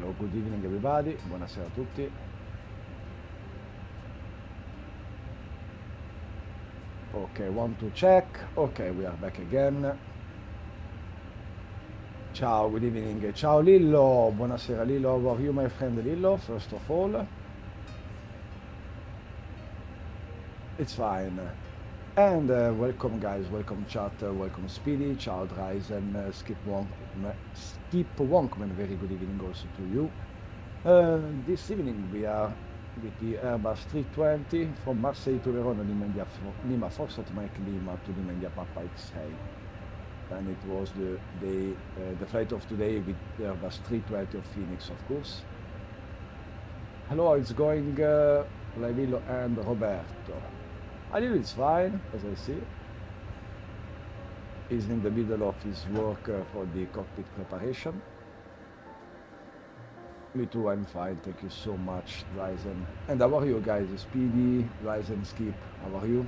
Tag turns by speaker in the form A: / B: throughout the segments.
A: Hello, good evening everybody, buonasera a tutti. Okay, 1, 2, check. Okay, we are back again. Ciao, good evening. Ciao Lillo, buonasera Lillo. How are you, my friend Lillo, first of all? It's fine. And welcome guys, welcome chat, welcome Speedy, ciao Dryzen, Skip Wonkman, very good evening also to you. This evening we are with the Airbus 320 from Marseille to Verona, Lima Foxtrot Mike Lima to Lima Papa X-Ray. And it was the flight of today with the Airbus 320 of Phoenix, of course. Hello, it's going flyLILLO and Roberto. Alilo is fine, as I see. He's in the middle of his work for the cockpit preparation. Me too, I'm fine, thank you so much, Ryzen. And how are you guys? Speedy, Ryzen, Skip, how are you?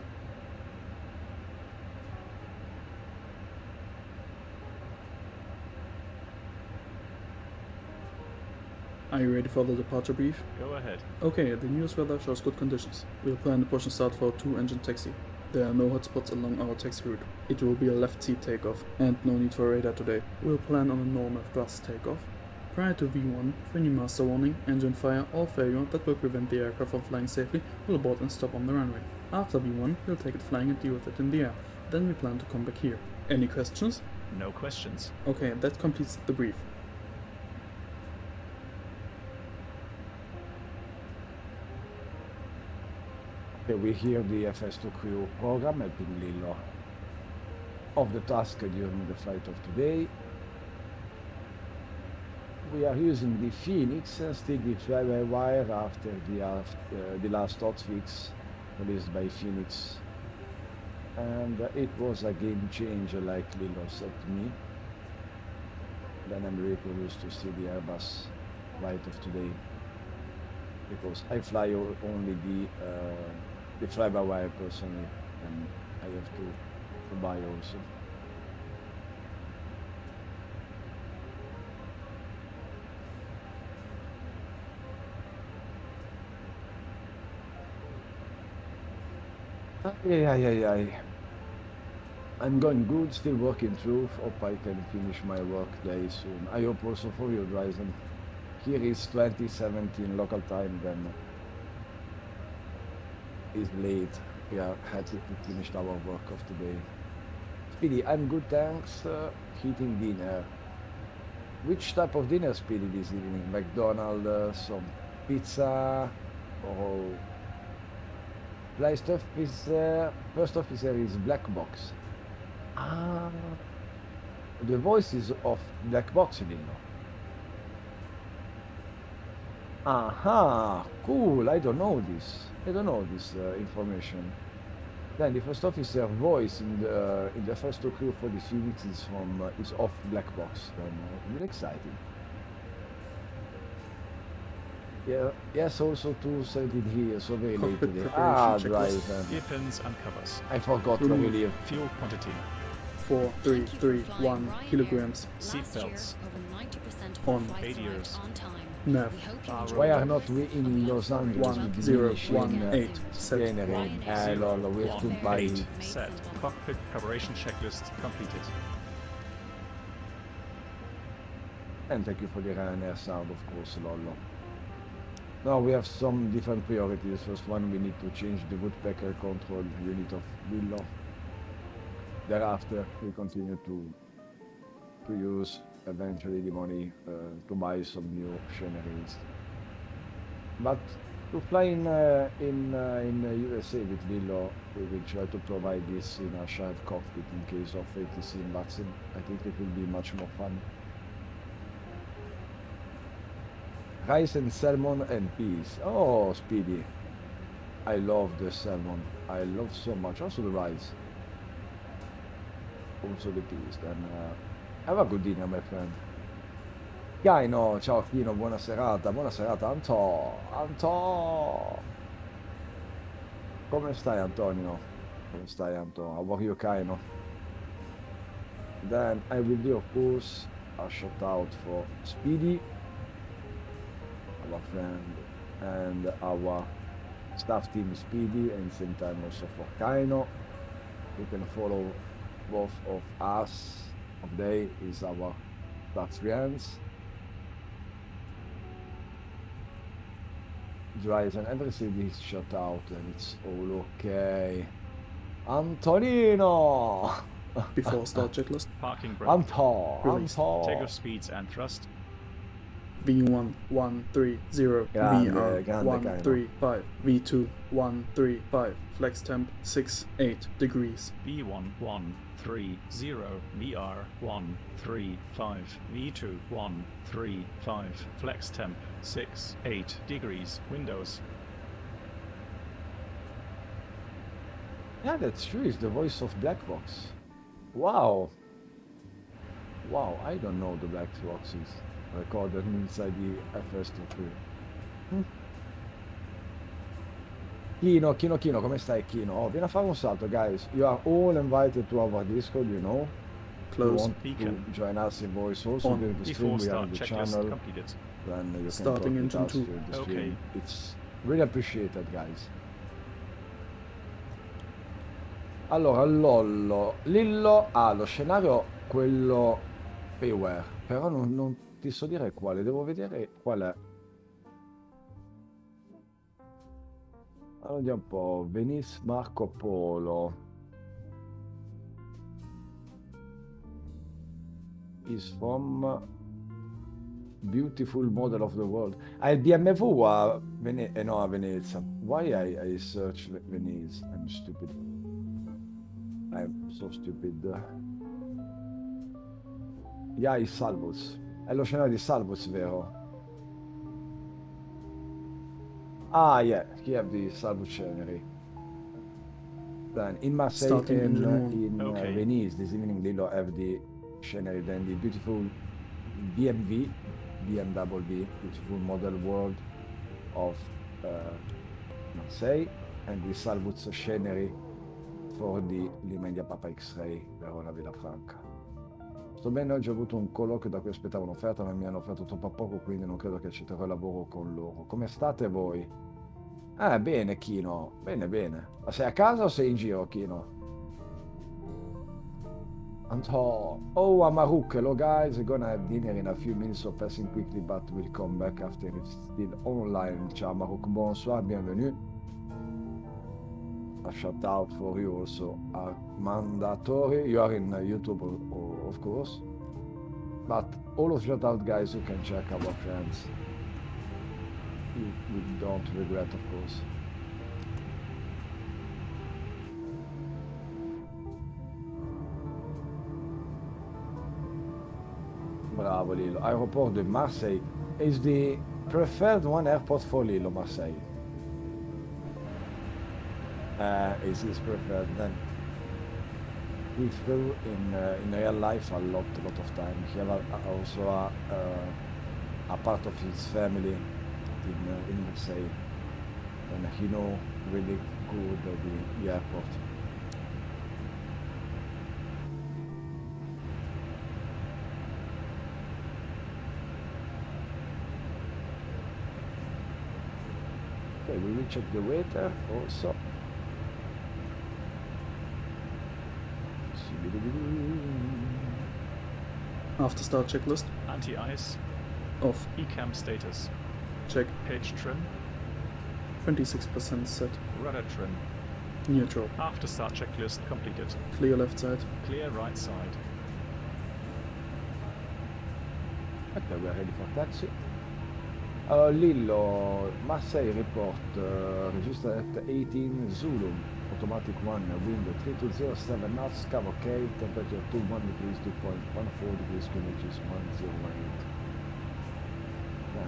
B: Are you ready for the departure brief?
C: Go ahead.
B: Okay, the news weather shows good conditions. We'll plan the push and start for a 2-engine taxi. There are no hotspots along our taxi route. It will be a left seat takeoff, and no need for radar today. We'll plan on a normal thrust takeoff. Prior to V1, for any master warning, engine fire, or failure that will prevent the aircraft from flying safely, we'll abort and stop on the runway. After V1, we'll take it flying and deal with it in the air. Then we plan to come back here. Any questions?
C: No questions.
B: Okay, that completes the brief.
A: Okay, we hear the FS2 crew program helping Lillo of the task during the flight of today. We are using the Phoenix still with fly-by-wire after the last hotfix released by Phoenix. And it was a game changer, like Lillo said to me. Then I'm really curious to see the Airbus flight of today, because I fly only the fly-by-wire personally, and I have to buy also. Ay. I'm going good, still working through. Hope I can finish my work day soon. I hope also for you, Ryzen. Here is 2017 local time, then is late. We are happy to finish our work of today. Speedy, I'm good, thanks. Eating dinner. Which type of dinner, Speedy, this evening? McDonald's, some pizza, or first officer is black box. Ah, the voice is of black box, you know. Aha, cool. I don't know this. Information. Then the first officer voice in the first two crew for the Phoenix is off black box. Then really exciting. Yeah. Yes. Also 2:17 here, so very late
B: Cockpit
A: today.
B: preparation
A: Drive.
B: checklist.
C: Gear pins and covers.
A: I forgot where we live.
C: Fuel quantity.
B: 4331 kilograms.
C: Seatbelts.
B: On.
C: Radios.
B: Nav.
A: Why are not we in Los Angeles?
B: 1018 set.
A: Lol, we have to buy
C: 8 set. Cockpit preparation checklist completed.
A: And thank you for the Ryanair sound, of course, Lollo. Now we have some different priorities. First one, we need to change the woodpecker control unit of Lillo. Thereafter, we continue to use eventually the money to buy some new machineries. But to fly in USA with Lillo, we will try to provide this in a shared cockpit in case of ATC in Batson. I think it will be much more fun. Rice and salmon and peas. Oh, Speedy. I love the salmon. I love so much. Also the rice. Also the peas. Then have a good dinner, my friend. Chiaino, ciao Chino, buona serata. Buona serata, Anto. Come stai, Antonio? Come stai, Anto? How are you, Kaino? Then I will do, of course, a shout out for Speedy. our friend and our staff team Speedy, and same time also for Kaino. You can follow both of us. Of they is our staff friends. Dries and everything is shut out and it's all okay. Antonino!
B: Before start checklist.
C: Parking brake.
B: Release.
C: Take off speeds and thrust.
B: V1 130,
A: Grande,
B: VR
A: grande
B: 135, V2 135, flex temp 68 degrees.
C: B1 130, VR 135, V2 135, flex temp 68 degrees, windows.
A: Yeah, that's true. It's the voice of Black Box. Wow. Wow, I don't know the Black Box is recorded inside the FS Studio. Kino, come stai Kino? Oh, vieni a fare un salto, guys. You are all invited to our Discord, you know. If you
B: Close.
A: want
C: Beacon.
A: to join us in voice also
B: On.
A: during the
C: Before
A: stream, we are
C: start
A: on the
C: checklist
A: channel.
C: completed.
A: Then you can
B: Starting
A: talk with
B: engine
A: us
B: 2.
A: during the
C: Okay.
A: stream. It's really appreciated, guys. Allora, Lillo ha lo scenario, quello Payware, però non ti so dire quale, devo vedere qual è. Allora, vediamo un po', Venice Marco Polo. Is from Beautiful Model of the World. Ah, il BMW a no, a Venezia. Why I search Venice? I'm stupid. I'm so stupid. Yeah, il Salvos. È lo scenario di Salvos, vero? Ah, yeah, here have the Salvos scenery. Then in Marseille
B: Starting
A: and
B: engine 1.
A: in
C: Okay.
A: Venice this evening, Lillo have the scenery, then the beautiful BMW, beautiful model world of Marseille, and the Salvos scenery for the Limedia Papa X-Ray Verona Villafranca. Sto bene, oggi ho avuto un colloquio da cui aspettavo un'offerta, ma mi hanno offerto troppo poco, quindi non credo che accetterò il lavoro con loro. Come state voi? Bene, Kino. Bene, bene. Ma sei a casa o sei in giro, Kino? Oh, Amaruk. Hello, guys. We're gonna have dinner in a few minutes, so passing quickly, but we'll come back after it's still online. Ciao, Amaruk. Bonsoir, bienvenue. A shout out for you also are mandatory. You are in YouTube, of course. But all of shout out, guys, you can check our friends. We don't regret, of course. Bravo Lillo. Aeroport de Marseille is the preferred one airport for Lillo, Marseille. Is his preferred. Then we flew in real life a lot of time. He have also a part of his family in Marseille, and he know really good the airport. Okay, we will check the waiter also.
B: After start checklist.
C: Anti-ice.
B: Off.
C: Ecam status.
B: Check.
C: Pitch trim.
B: 26% set.
C: Rudder trim.
B: Neutral.
C: After start checklist completed.
B: Clear left side.
C: Clear right side.
A: Okay, we are ready for taxi. Lillo, Marseille report, registered at 18 Zulu, automatic 1, wind 3207 knots, cover okay, temperature 21 degrees, 2.14 degrees, kilometers 1018. Yeah,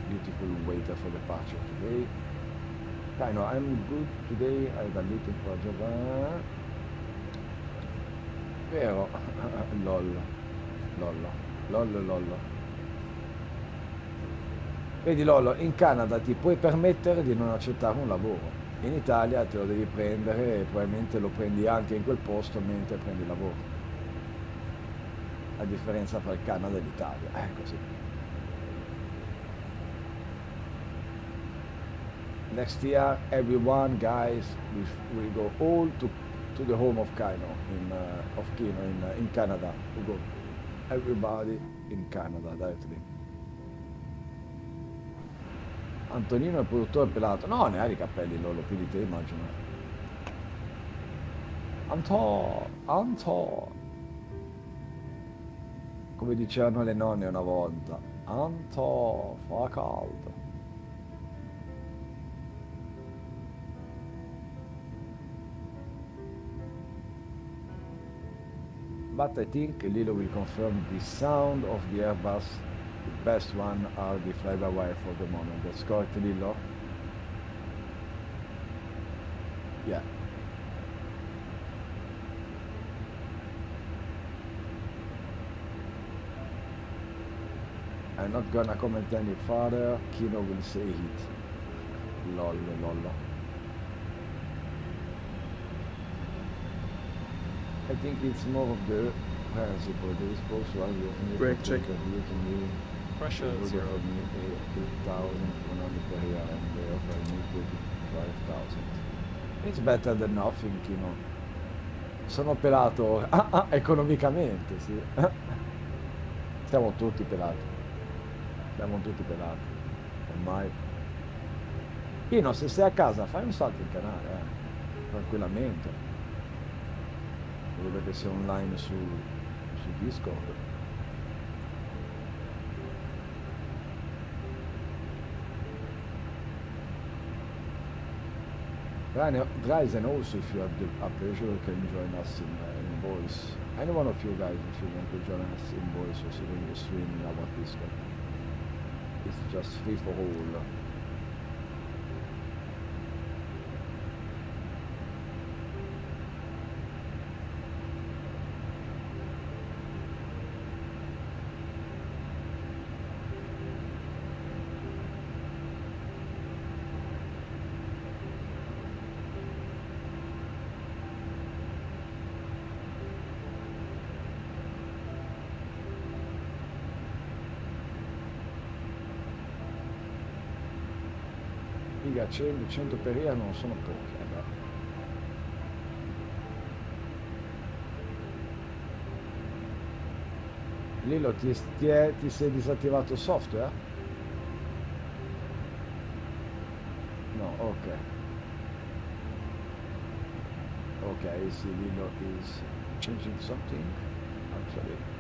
A: beautiful waiter for departure today. Kaino, I'm good today, I have a little project. Vero, lol. Vedi Lollo, in Canada ti puoi permettere di non accettare un lavoro, in Italia te lo devi prendere e probabilmente lo prendi anche in quel posto mentre prendi il lavoro. La differenza tra il Canada e l'Italia, è così. next year, everyone, guys, we go all to the home of Kino in Canada. We go everybody in Canada directly. Antonino è il produttore pelato. No, ne hai i capelli loro, più di te immagino. Anto. Come dicevano le nonne una volta. Anto, fa caldo. But I think Lilo will confirm the sound of the Airbus. The best one are the fly-by-wire for the moment. That's correct, Lilo? Yeah. I'm not gonna comment any further. Kino will say it. Lol. I think it's more of the principle. There is also a
B: Brake check.
C: Pressure
A: They
C: 0.
A: offered me 8,100 per year and they offered me 35,000. It's better than nothing, Kino. Sono pelato economicamente, sì. Siamo tutti pelati. Ormai. Kino, se sei a casa, fai un salto in canale, tranquillamente. Vedo che sei online su Discord. Dryzen, also, if you have the pleasure, you can join us in voice. Any one of you guys, if you want to join us in voice, also when you're streaming our Discord. It's just free for all. Figa, 100 per ira non sono pochi, Lilo, ti sei disattivato il software? No, ok. Ok, I see Lilo is changing something, actually.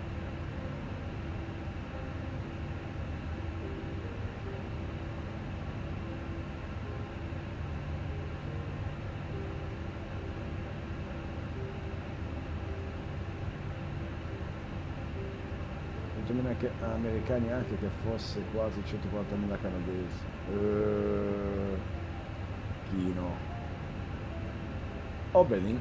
A: Americani anche che fosse quasi 140.000 canadesi. Chino. Obelin.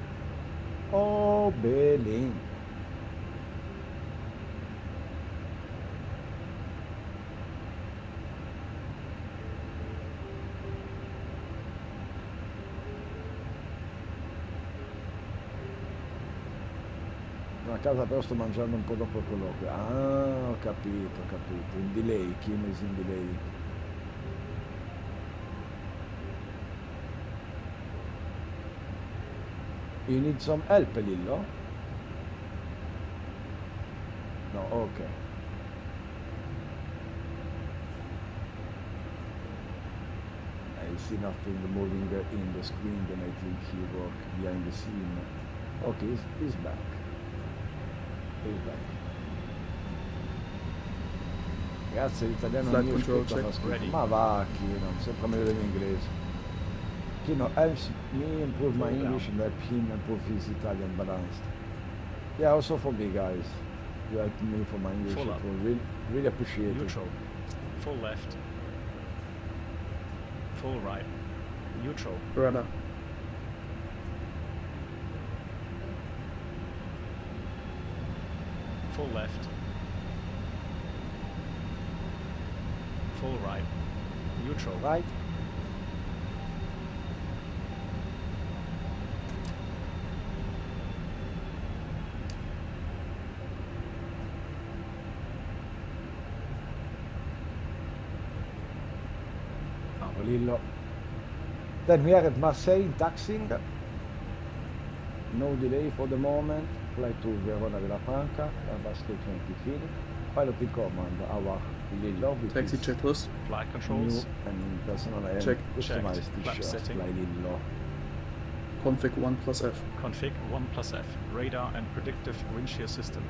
A: A casa però sto mangiando un po' dopo il colloquio. Ah, ho capito. In delay, Kim is in delay. You need some help, Lillo? No, ok. I see nothing moving in the screen, then I think he worked behind the scene. Okay, he's back. Ragazzi, l'italiano
B: Flight
A: mio
B: control
A: scritto fa
B: check.
A: schifo.
C: Ready.
A: Ma va, Kino, sempre meglio dell'inglese. Kino helps me improve my
C: Fall down.
A: English and help him improve his Italian balanced. Yeah, also for me, guys. You help me for my English.
C: Full
A: It
C: up.
A: will really appreciate it.
C: Neutral. Full left. Full right. Neutral.
B: Rudder.
C: Full left. Full right. Neutral.
A: Right? Lillo. Then we are at Marseille in taxiing. No delay for the moment. Fly to Verona della Franca, Airbus 320 feet. Pilot in command, our Lillo, which
B: Taxi
A: is
B: checklist.
C: Flight
A: new
C: controls.
A: and personal and
B: Check.
A: customized
C: Checked. Flap
A: t-shirt,
C: setting.
A: flyLILLO.
B: Config 1 plus F.
C: Config 1 plus F. Radar and predictive wind shear system.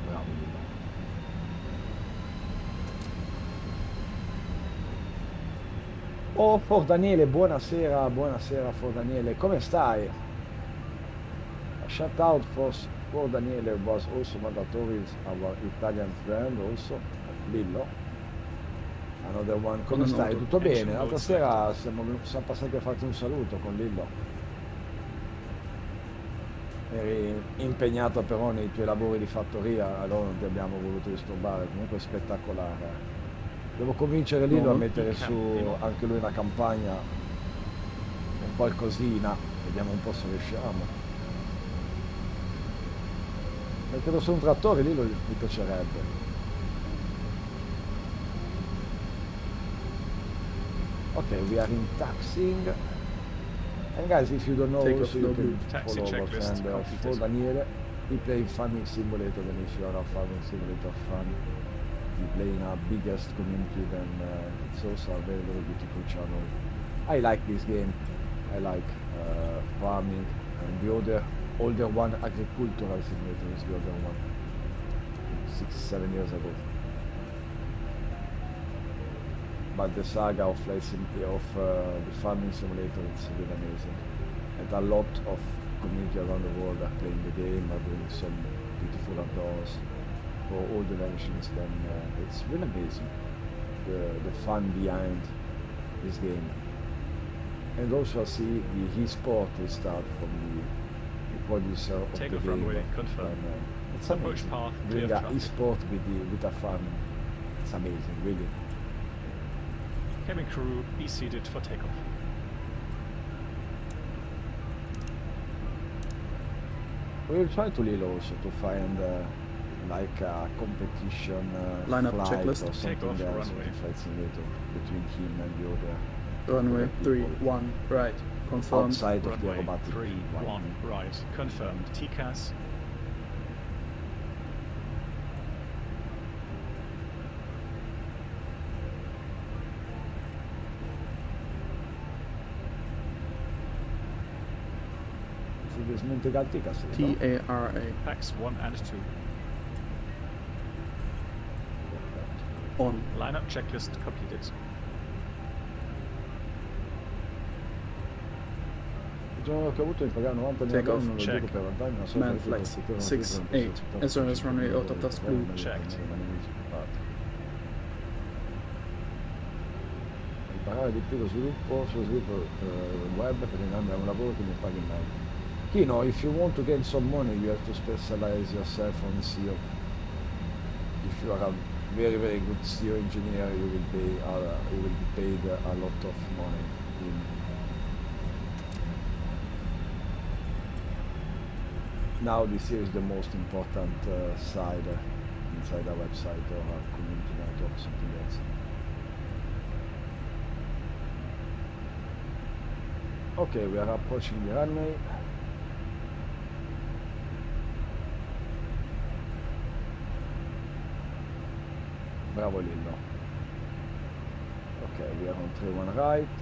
A: Bravo Lillo. Oh, for Daniele, buonasera, buonasera for Daniele, come stai? A shout out for Daniele was also mandatory, our Italian friend also, Lillo. Another one, come
B: Con
A: stai?
B: auto.
A: Tutto bene?
C: Engine
A: L'altra
C: mode
A: sera siamo passati a farti un saluto con Lillo. Eri impegnato però nei tuoi lavori di fattoria, allora non ti abbiamo voluto disturbare, comunque spettacolare. Devo convincere Lillo a
B: No.
A: mettere su anche lui una campagna, un qualcosina, vediamo un po' se riusciamo. Metterlo su un trattore, Lillo gli piacerebbe. Okay, we are in taxiing. And guys, if you don't know,
B: Take
A: also
B: off,
A: you
B: no
A: can
B: blue.
C: Taxi
A: follow our
C: checklist
A: friend for
C: completed.
A: Daniele. He plays Farming Simulator, and if you are a Farming Simulator fan, you play in our biggest community, then it's also a very, very beautiful channel. I like this game. I like farming, and the older one, Agricultural Simulator, is the other one. 6-7 years ago. But the saga of the Farming Simulator is really amazing. And a lot of community around the world are playing the game, are doing some beautiful outdoors for all the versions. Then it's really amazing, the fun behind this game. And also I see the e-sport is start from the producer of
C: Take
A: the
C: off
A: game.
C: runway confirmed.
A: And, it's
C: Approach
A: amazing.
C: path,
A: Doing
C: clear
A: a
C: traffic.
A: e-sport with a farming. It's amazing, really.
C: Cabin crew, be seated for takeoff.
A: We will try to Lillo also to find like a competition
B: Lineup
A: flight
B: checklist.
A: or something
C: Takeoff
A: else
C: runway.
A: with the flight simulator between him and the other
B: Runway
A: people
B: 3-1 right. Confirmed.
A: outside of the
C: Runway
A: aerobatic
C: 3-1
A: one.
C: right. Confirmed. TCAS.
A: Si deve smentigare il TCAS, no?
B: TARA.
C: Packs 1 and 2.
B: On.
C: Lineup checklist completed.
A: Il giorno che ho avuto di pagare 90
B: Take off,
A: non lo
C: check.
A: dico per vantaggi, ma so
B: Man
A: che
B: flex,
A: tutto
B: 6-8. SOS runway out of task blue.
C: Checked.
A: Imparare di più sullo sviluppo web per andare a un lavoro che mi paghi meglio. Kino, if you want to gain some money, you have to specialize yourself on SEO. If you are a very, very good SEO engineer, you will be paid a lot of money. Now this is the most important side inside our website or our community network, something else. Okay, we are approaching the runway. Bravo Lillo. Okay, we are on 3-1 right.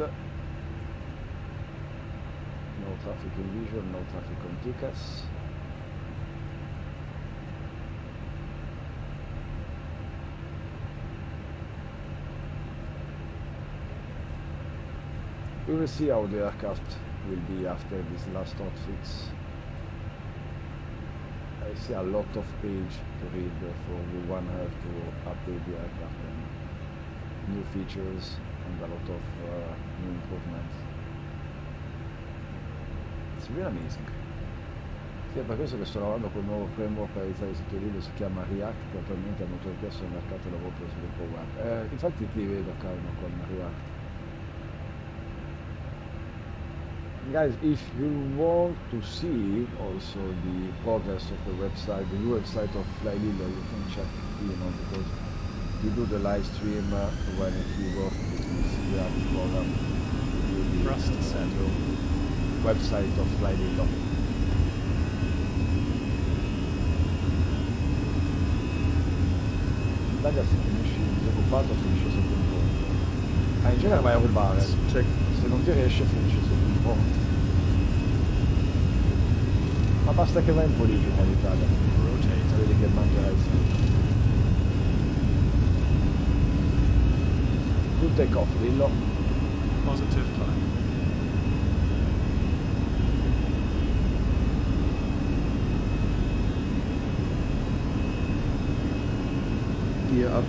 A: No traffic in visual, no traffic on tickets. We will see how the aircraft will be after this last hotfix. I see a lot of page to read, therefore we want to have to update the aircraft and new features and a lot of new improvements. It's really amazing. Sì, è per questo che sto lavorando con un nuovo framework per realizzare sito libero, si chiama React, attualmente è molto richiesto nel mercato del lavoro per lo sviluppo web. Infatti ti vedo Carlo con React. Guys, if you want to see also the progress of the website, the new website of flyLILLO, you can check, because we do the live stream when we work with this ERP program. The
C: Thrust set.
A: website of flyLILLO. Italia se finisci disoccupato finisce sotto un ponte. In genere vai a rubare,
B: Check.
A: se non ti riesce finisci sotto un ponte. Ma basta che vai in politica in Italia,
C: Rotate.
A: vedi che mangerai sempre. Tu take off, Lillo.
C: Positive climb.
B: Gear up.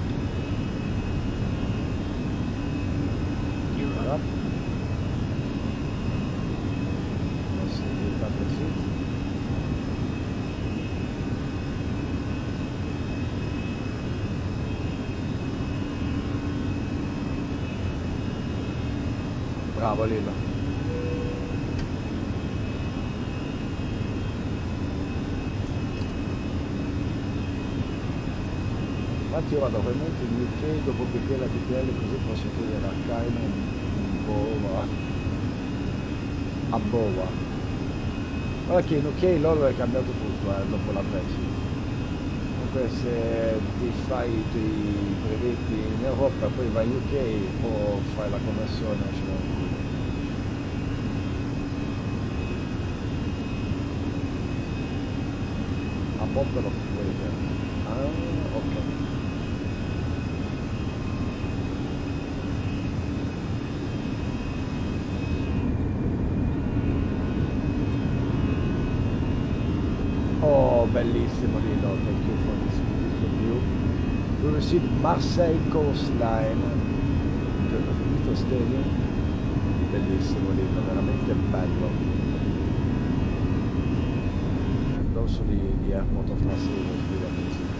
C: Gear
A: Up.
C: up.
A: Possibilità perfetta. Bravo Lillo. Infatti io vado veramente in UK dopo che la DPL così posso chiedere a Kaino un Bova. A Bova. Guarda che in UK loro è cambiato tutto dopo la Brexit. Comunque se ti fai i tuoi brevetti in Europa poi vai in UK o fai la conversione ce l'ho in culo. A bottle of water. Ah, ok. Oh, bellissimo Lillo, thank you for this beautiful view. We will see Marseille coastline, the stadium. Bellissimo Lillo, veramente bello. And also the airport of Marseille was really amazing.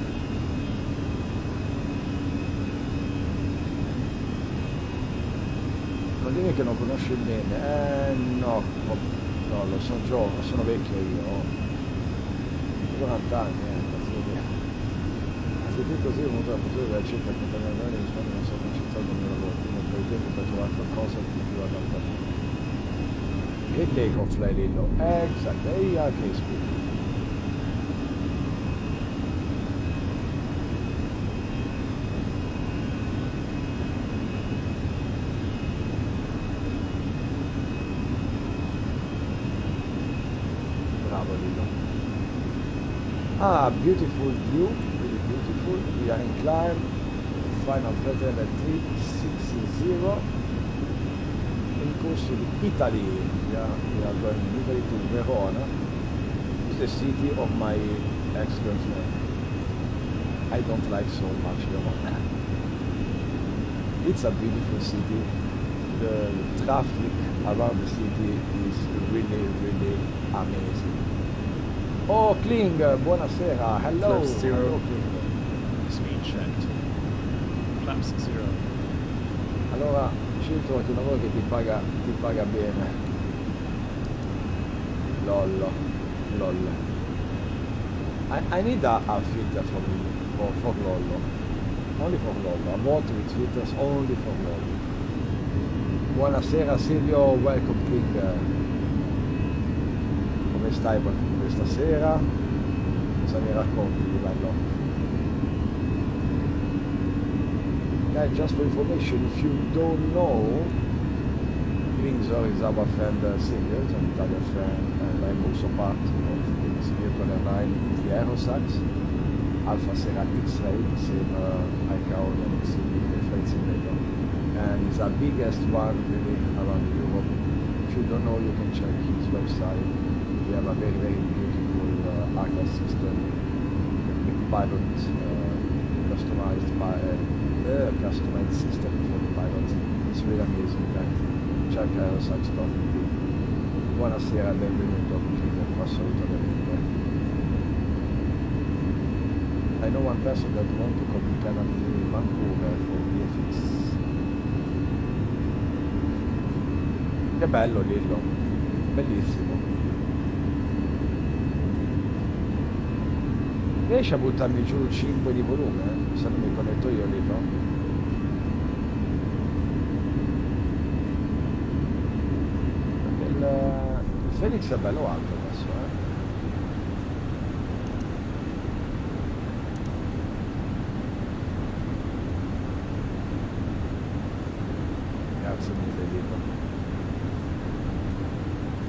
A: Non dire che non conosci bene, no, no, lo sono giovane, sono vecchio io. 40 anni, cazzo via. Anche qui così ho avuto la fortuna della circa 30 anni di risparmio, non sono concentrato nel mio lavoro, quindi ho il tempo per trovare qualcosa di più adatto a me. Che take off flyLILLO? Esatto, e anche speed. Bravo Lillo. Ah, beautiful view, really beautiful. We are in climb, final flight level 360 in course to Italy. We are going in Italy to Verona. It's the city of my ex-girlfriend. I don't like so much Verona. It's a beautiful city. The traffic around the city is really, really amazing. Oh, Kling, buonasera. Hello.
B: Flaps 0.
A: Hello, Kling.
C: Speed checked. Flaps 0.
A: Allora, ci trovati un lavoro che ti paga bene. Lol. I need a filter for Lollo. Only for Lollo. A bot with filters only for Lollo. Buonasera Silvio, welcome King. Come stai questa sera? Cosa mi racconti di bello? Yeah, just for information, if you don't know, Kingzor is our friend Silvio, is an Italian friend, and I'm also part of this virtual airline in the Aerosax, Alpha Sierra X-Ray, the same ICAO and flight simulator. And it's our biggest one really around Europe. If you don't know, you can check his website. We have a very, very beautiful ARCA system, pilot customized system for the pilots. It's really amazing. Check aerosax.it. Buonasera, benvenuto, assolutamente. I know one person that want to copy Canada in Vancouver for VFX. Che bello Lillo, bellissimo. Riesci a buttarmi giù 5 di volume? Se non mi connetto io lì, no? Il Felix è bello alto adesso, eh? Grazie mille, Lillo.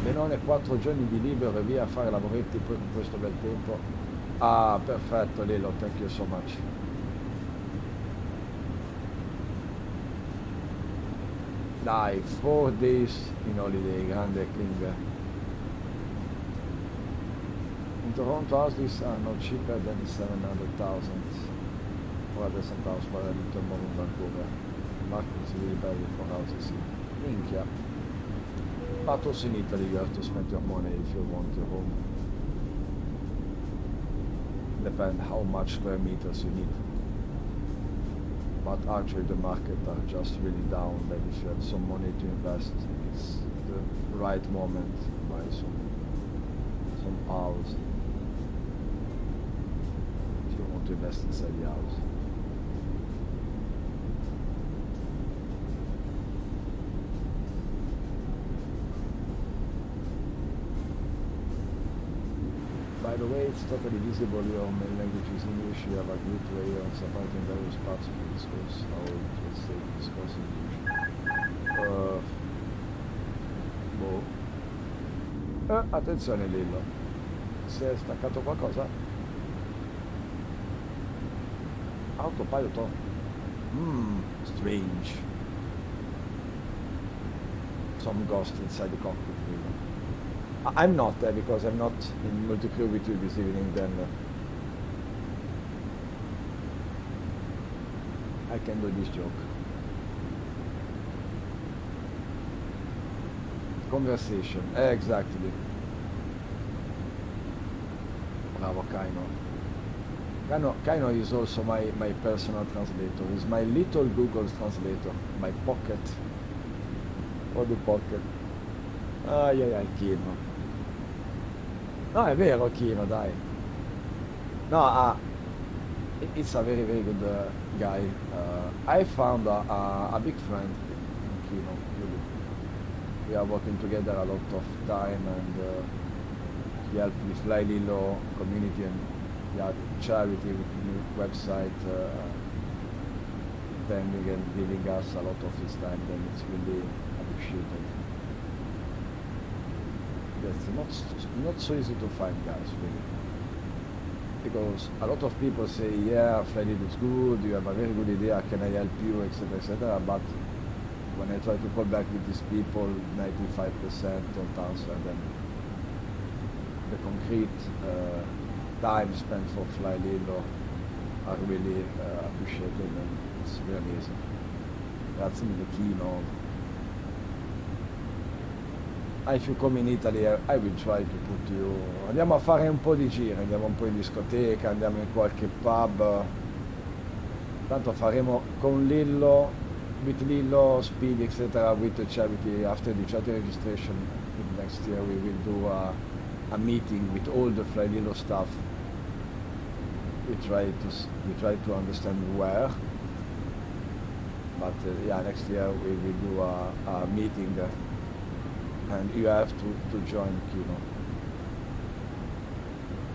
A: Benone, 4 giorni di libero e via a fare lavoretti poi con questo bel tempo. Ah, perfetto, Lillo, thank you so much. Dai, 4 days in holiday, grande Kling. In Toronto houses are not cheaper than 700,000 or less than 1,000 for a little more in Vancouver. Market is really bad for houses here. Minchia. But also in Italy you have to spend your money if you want your home. Depend how much square meters you need. But actually the market are just really down, that if you have some money to invest, it's the right moment to buy some house. If you want to invest inside the house. By the way, it's totally visible your main language is English. You have a great way of supporting various parts of the discourse. How it will stay discourse in English. Boh. Attenzione Lillo. Si è staccato qualcosa? Autopilot off. Strange. Some ghost inside the cockpit, Lillo. I'm not there because I'm not in multi-crew with you this evening, then I can do this joke. Conversation, exactly. Bravo Kaino. Kaino is also my personal translator. He's my little Google translator, my pocket. Or the pocket. Ai, Kino. No, è vero, Kino, dai. No, it's a very, very good guy. I found a big friend in Kino, really. We are working together a lot of time, and he helped the flyLILLO community and charity with new website, spending and giving us a lot of his time, and it's really appreciated. It's not so easy to find, guys, really, because a lot of people say, yeah, flyLILLO is good, you have a very good idea, can I help you, etc., but when I try to call back with these people, 95% don't answer, then the concrete time spent for flyLILLO are really appreciated, and it's really amazing. Grazie mille, Kino. If you come in Italy, I will try to put you. Andiamo a fare un po' di giri, andiamo un po' in discoteca, andiamo in qualche pub. Tanto faremo con Lillo, with Lillo, Speed, etc. with the charity. After the charity registration next year, we will do a meeting with all the flyLILLO staff. We try to understand where. But yeah, next year we will do a meeting. And you have to join Kino.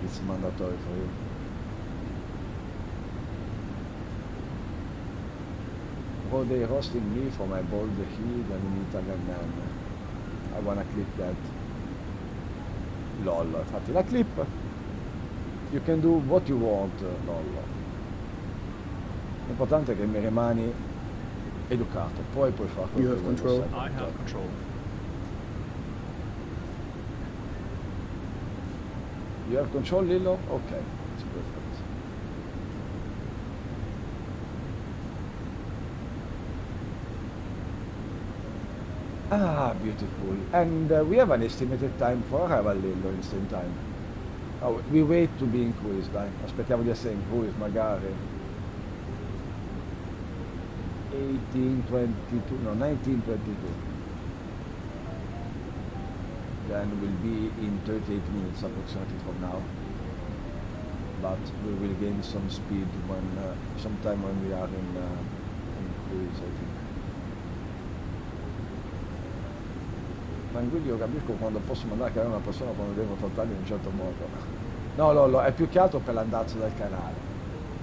A: It's mandatory for you. Oh, they roasting me for my bald head and an Italian man. I wanna clip that. LOL, fatti la clip. You can do what you want, LOL. L'importante è che mi rimani educato, poi puoi fare quello che vuoi.
B: Control.
C: I have control.
A: You have control, Lillo? Okay, it's perfect. Ah, beautiful. And we have an estimated time for arrival, Lillo, in the same time. Oh, we wait to be in cruise, dai. Aspettiamo di essere in cruise, magari. 1822, no, 1922. Then we'll be in 38 minutes approximately from now. but we will gain some speed when sometime when we are in cruise, I think. Ma in guida io capisco quando posso mandare a canale una persona quando devo trattarli in un certo modo. No, Lollo, è più che altro per l'andazzo del canale.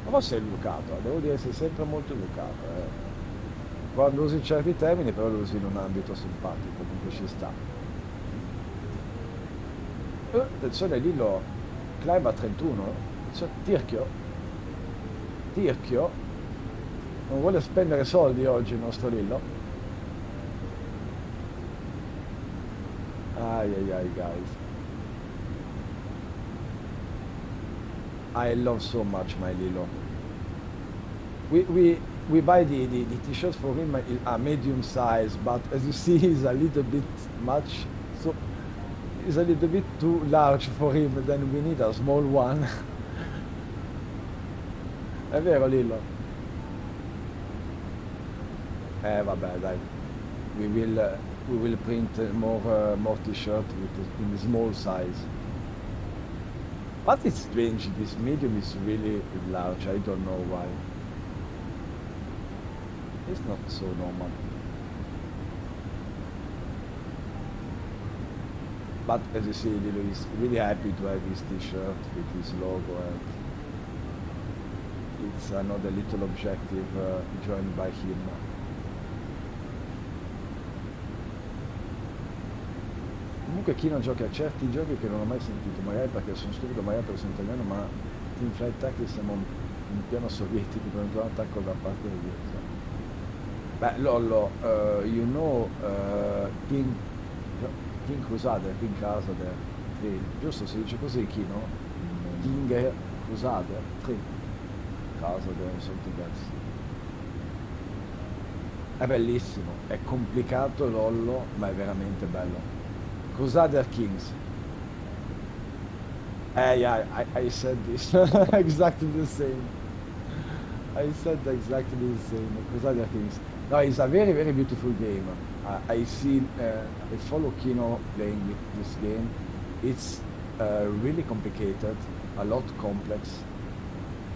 A: Ma forse sei educato, devo dire sei sempre molto educato. Quando usi certi termini però lo usi in un ambito simpatico, comunque ci sta. Attenzione Lillo, climb a 31, Tirchio, non vuole spendere soldi oggi il nostro Lillo. Ai ai ai guys. I love so much my Lilo. We buy the t-shirt for him a medium size, but as you see he's a little bit much, so it's a little bit too large for him, then we need a small one. È vero Lillo? Vabbè dai, we will print more t-shirt in the small size. But it's strange, this medium is really large, I don't know why. It's not so normal. But as you see, Lilo is really happy to have his t-shirt with his logo, and it's another little objective joined by him. Comunque chi non gioca a certi giochi che non ho mai sentito, magari perché sono stupido, magari perché sono italiano, ma Team Flight Tactics siamo in piano sovietico per un attacco da parte di Dio. Beh, Lollo, you know King Crusader, sì, giusto si dice così, chi no? King Crusader, sì, Crusader, something else. È bellissimo, è complicato Lollo, ma è veramente bello. Crusader Kings. Yeah, I said this exactly the same. I said exactly the same. Crusader Kings. No, it's a very, very beautiful game. I follow Kino playing with this game. It's really complicated, a lot complex,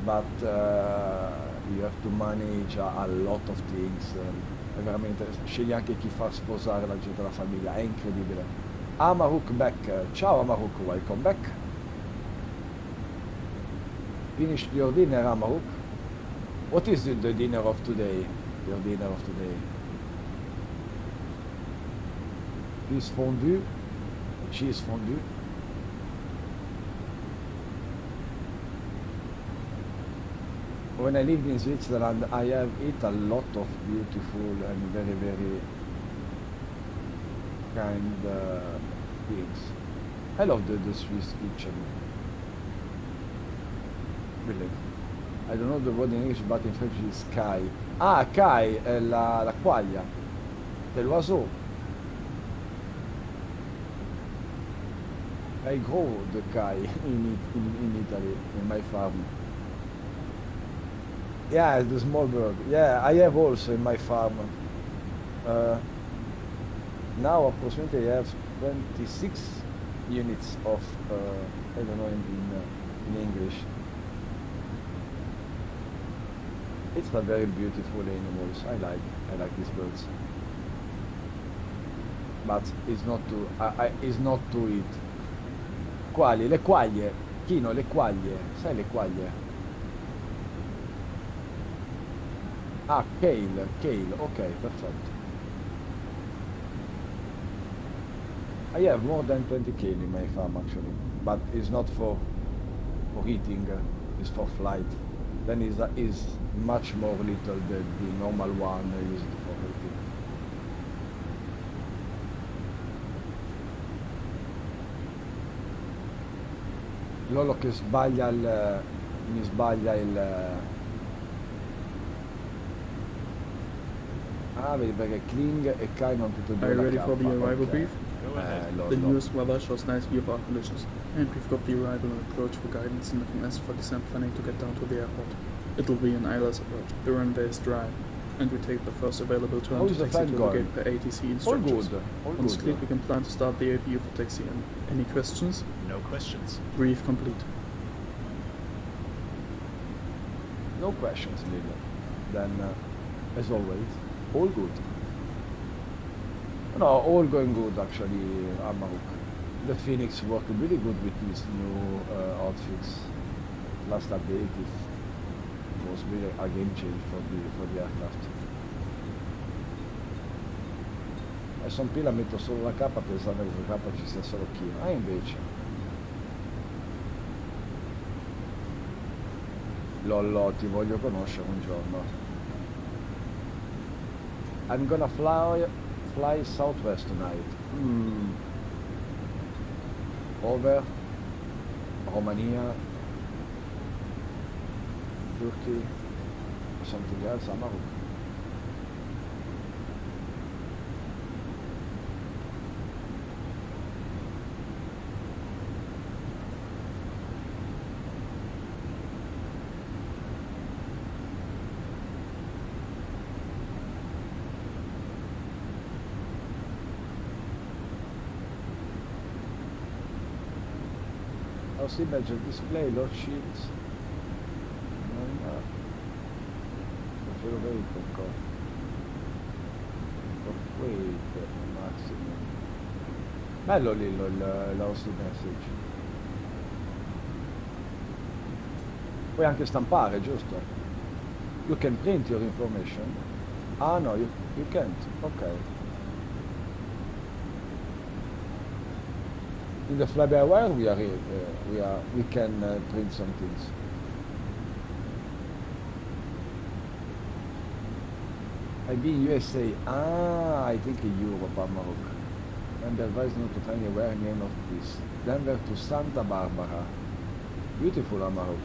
A: but you have to manage a lot of things. È veramente, scegli anche chi far sposare la gente della famiglia, è incredibile. Amaruk back. Ciao Amaruk, welcome back. Finished your dinner, Amaruk? What is the dinner of today? Your dinner of today? Is fondue? Cheese fondue? When I lived in Switzerland, I have eaten a lot of beautiful and very, very kind things. I love the Swiss kitchen. Really. I don't know the word in English, but in French is kai. Ah, kai è la quaglia. È l'oiseau. I grow the kai in Italy, in my farm. Yeah, the small bird. Yeah, I have also in my farm. Now approximately I have 26 units of, I don't know in English. It's a very beautiful animals. I like these birds. But it's not to eat. Quali? Le quaglie. Chino, le quaglie. Sai le quaglie? Ah, kale, ok, perfetto. I have more than 20 kale in my farm actually, but it's not for eating, it's for flight. Then is much more little than the normal one used for eating. Lolo che mi sbaglia il... Ah, vedi perché Kling e Kai non tutti e due.
B: Are you
A: la
B: ready for the
A: K,
B: arrival
A: ok.
B: brief? The
A: Lolo.
B: newest weather shows nice VFR conditions, and we've got the arrival and approach for guidance and FMS for descent planning to get down to the airport. It'll be an ILS approach. The runway is dry, and we take the first available turn
A: How
B: to
A: is the
B: taxi
A: flight
B: to the
A: going?
B: gate per ATC
A: All
B: instructions.
A: good, all
B: Once cleared, we
A: good.
B: can plan to start the APU for taxi. Any questions?
C: No questions.
B: Brief complete.
A: No questions, Lillo. Then, as always, all good. No, all going good actually, Amaruk. The Phoenix worked really good with these new outfits. Last update was really a game change for the aircraft. E son pila metto solo la K pensando che la K ci sia solo Kino. Invece. Lollo, ti voglio conoscere un giorno. I'm gonna fly southwest tonight. Over Romania, Turkey, something else, Amaruk. House image display, load sheets. Profilo vehicle cost. Weight maximum. Bello lì l'house message. Puoi anche stampare, giusto? You can print your information. Ah no, you can't. Ok. In the fly-by-wire we can print some things. I be USA. Ah, I think in Europe, Amarok. And advised not to find anywhere near Northeast. Denver to Santa Barbara. Beautiful, Amarok.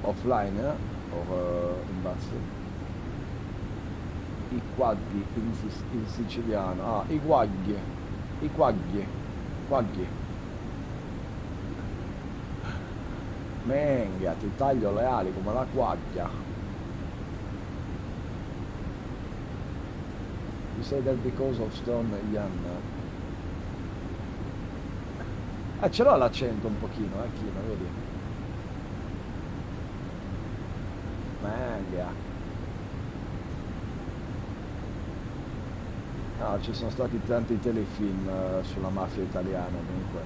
A: Offline, or in Marseille. I quadri in siciliano. Ah, i guagli. I quagli. Quagli. Menga, ti taglio le ali come la quaglia. You say that because of Storm Ian. Ce l'ho l'accento un pochino, Kino, vedi? Menga. No, ci sono stati tanti telefilm sulla mafia italiana, comunque.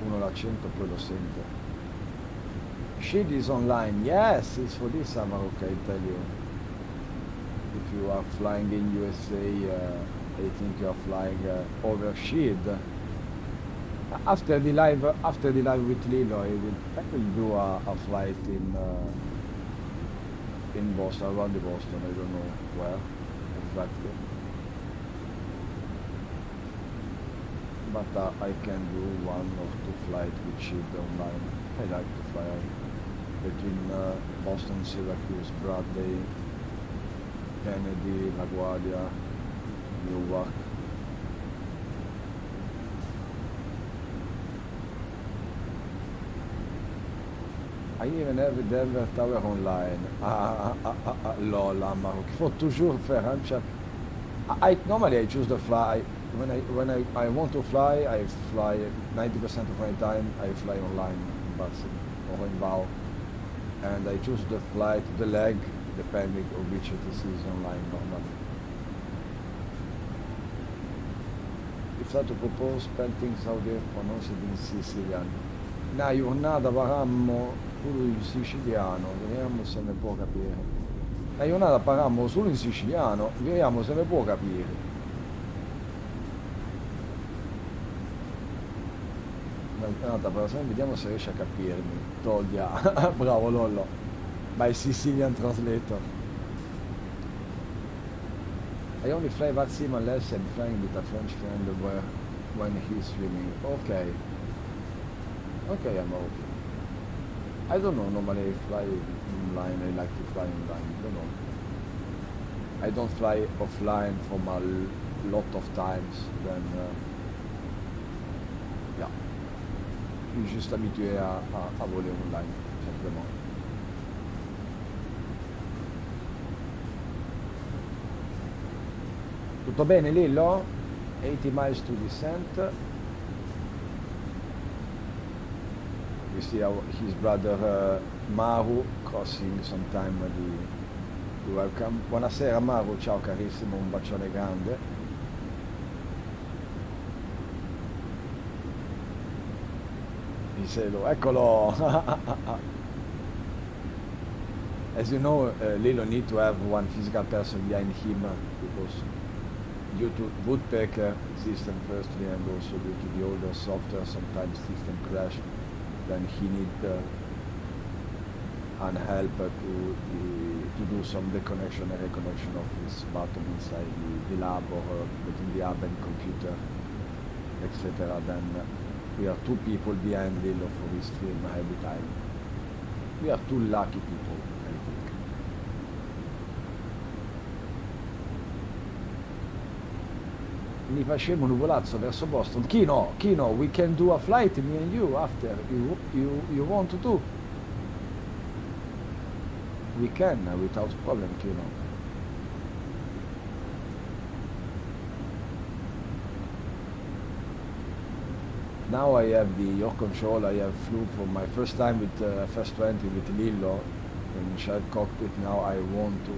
A: Uno l'accento poi lo sente. Shit is online. Yes, it's for this summer, okay, I tell you. If you are flying in USA, I think you are flying over Shid. After the live with Lilo, I will do a flight in Boston, around the Boston. I don't know where exactly, but I can do 1 or 2 flights with Shid online. I like to fly between Boston, Syracuse, Bradley, Kennedy, LaGuardia, Newark. I even have the Denver Tower online. Lol, Amarok. Il faut toujours faire un check. Normally I choose the fly. When I want to fly, I fly 90% of my time. I fly online, but or in bow, and I choose the flight, the leg, depending on which it is online normally. If stato propose spelling how they pronounce it in Sicilian. Una giornata parammo solo in siciliano, vediamo se ne può capire. Una giornata parammo solo in siciliano, vediamo se ne può capire. Una giornata per esempio, vediamo se riesce a capirmi. Toglia, bravo Lollo. By Sicilian translator. I only fly that sim unless I'm flying with a French friend when he's swimming. Okay. Okay, I'm okay. I don't know, normally I fly online, I like to fly online, I don't know. I don't fly offline from a lot of times, then yeah. Je suis juste habitué à voler online, simplement. Tutto bene Lillo? 80 miles to descent. You see his brother Maru crossing sometime di welcome. Buonasera Maru, ciao carissimo, un bacione grande. Dicevo, eccolo! As you know, Lilo need to have one physical person behind him because due to woodpecker system firstly and also due to the older software sometimes system crash, then he need an help to do some deconnection and reconnection of his button inside the lab or between the hub and computer, etc. Then we are 2 people behind Lilo for his stream every time. We are 2 lucky people, I think. Mi facevo un nuvolazzo verso Boston. Kino, we can do a flight, me and you, after. You want to do? We can, without problem, Kino. Now I have your control. I have flew for my first time with FS20 with Lillo in shared cockpit. Now I want to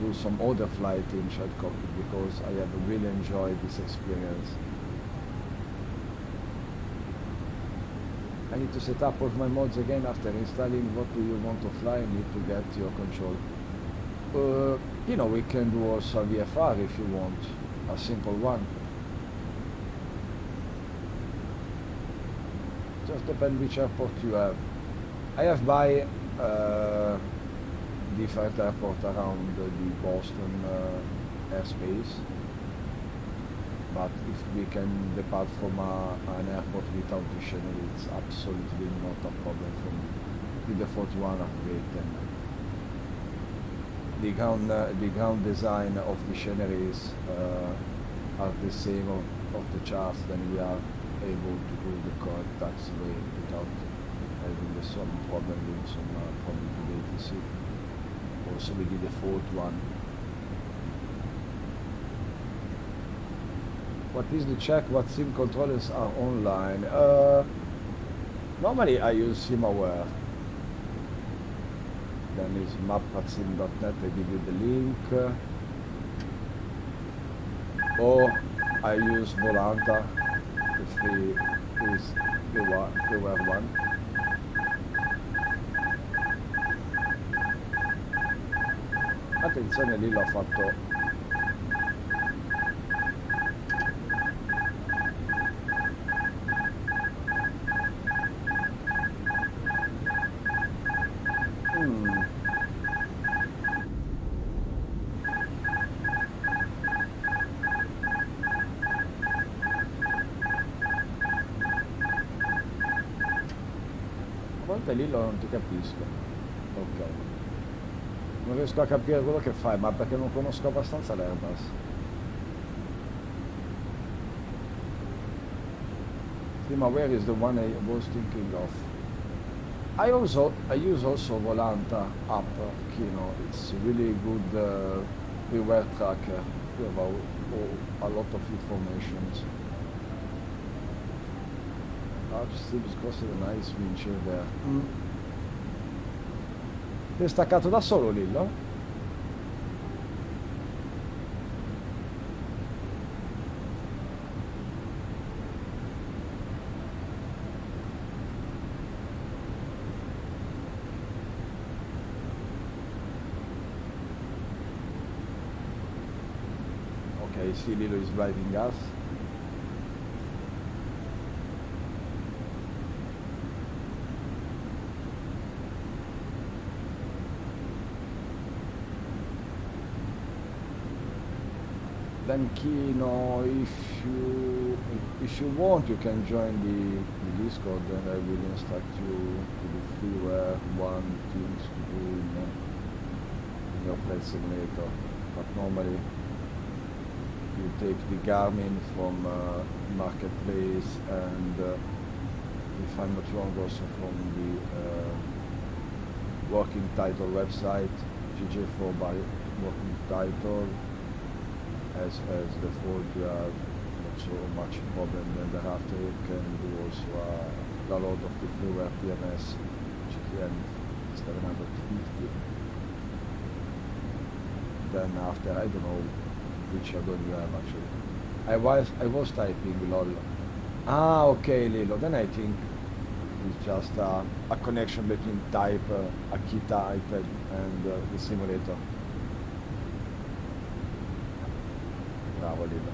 A: do some other flight in shared cockpit because I have really enjoyed this experience. I need to set up all my mods again after installing. What do you want to fly? I need to get your control. You know, we can do also a VFR if you want, a simple one. Just depends which airport you have. I have by different airport around the Boston airspace, but if we can depart from an airport without dictionary, it's absolutely not a problem for me. With the 41 upgrade, then the ground design of dictionaries are the same of the charts, then we are able to do the correct taxiway without having some problem with some problem with ATC. Also we did the 41. What is the check? What SIM controllers are online? Normally I use SimAware. Then is map.sim.net, I give you the link. Or I use Volanta, the free freeware one. Attenzione, lì l'ho fatto. A volte Lillo non ti capisco. Ok. Non riesco a capire quello che fai, ma perché non conosco abbastanza l'Airbus. Where is the one I was thinking of? I use also Volanta app, Kino. It's really good beware tracker with a lot of information. Large Steve's costed a nice windshield there. Ti è staccato da solo Lillo? Okay, see Lillo is driving us. Then Kino, if you want, you can join the Discord, and I will instruct you to do freeware one things to do in your flight simulator. But normally you take the Garmin from Marketplace, and if I'm not wrong, also from the Working Title website, GJ4 by Working Title. As default, you have not so much problem, and thereafter you can do also a lot of the fluid PMS GTN 750. Then after, I don't know which add-on you have actually. I was typing LOL. Ah, okay, Lilo. Then I think it's just a connection between type, a key type, and the simulator. Bravo, Lilo.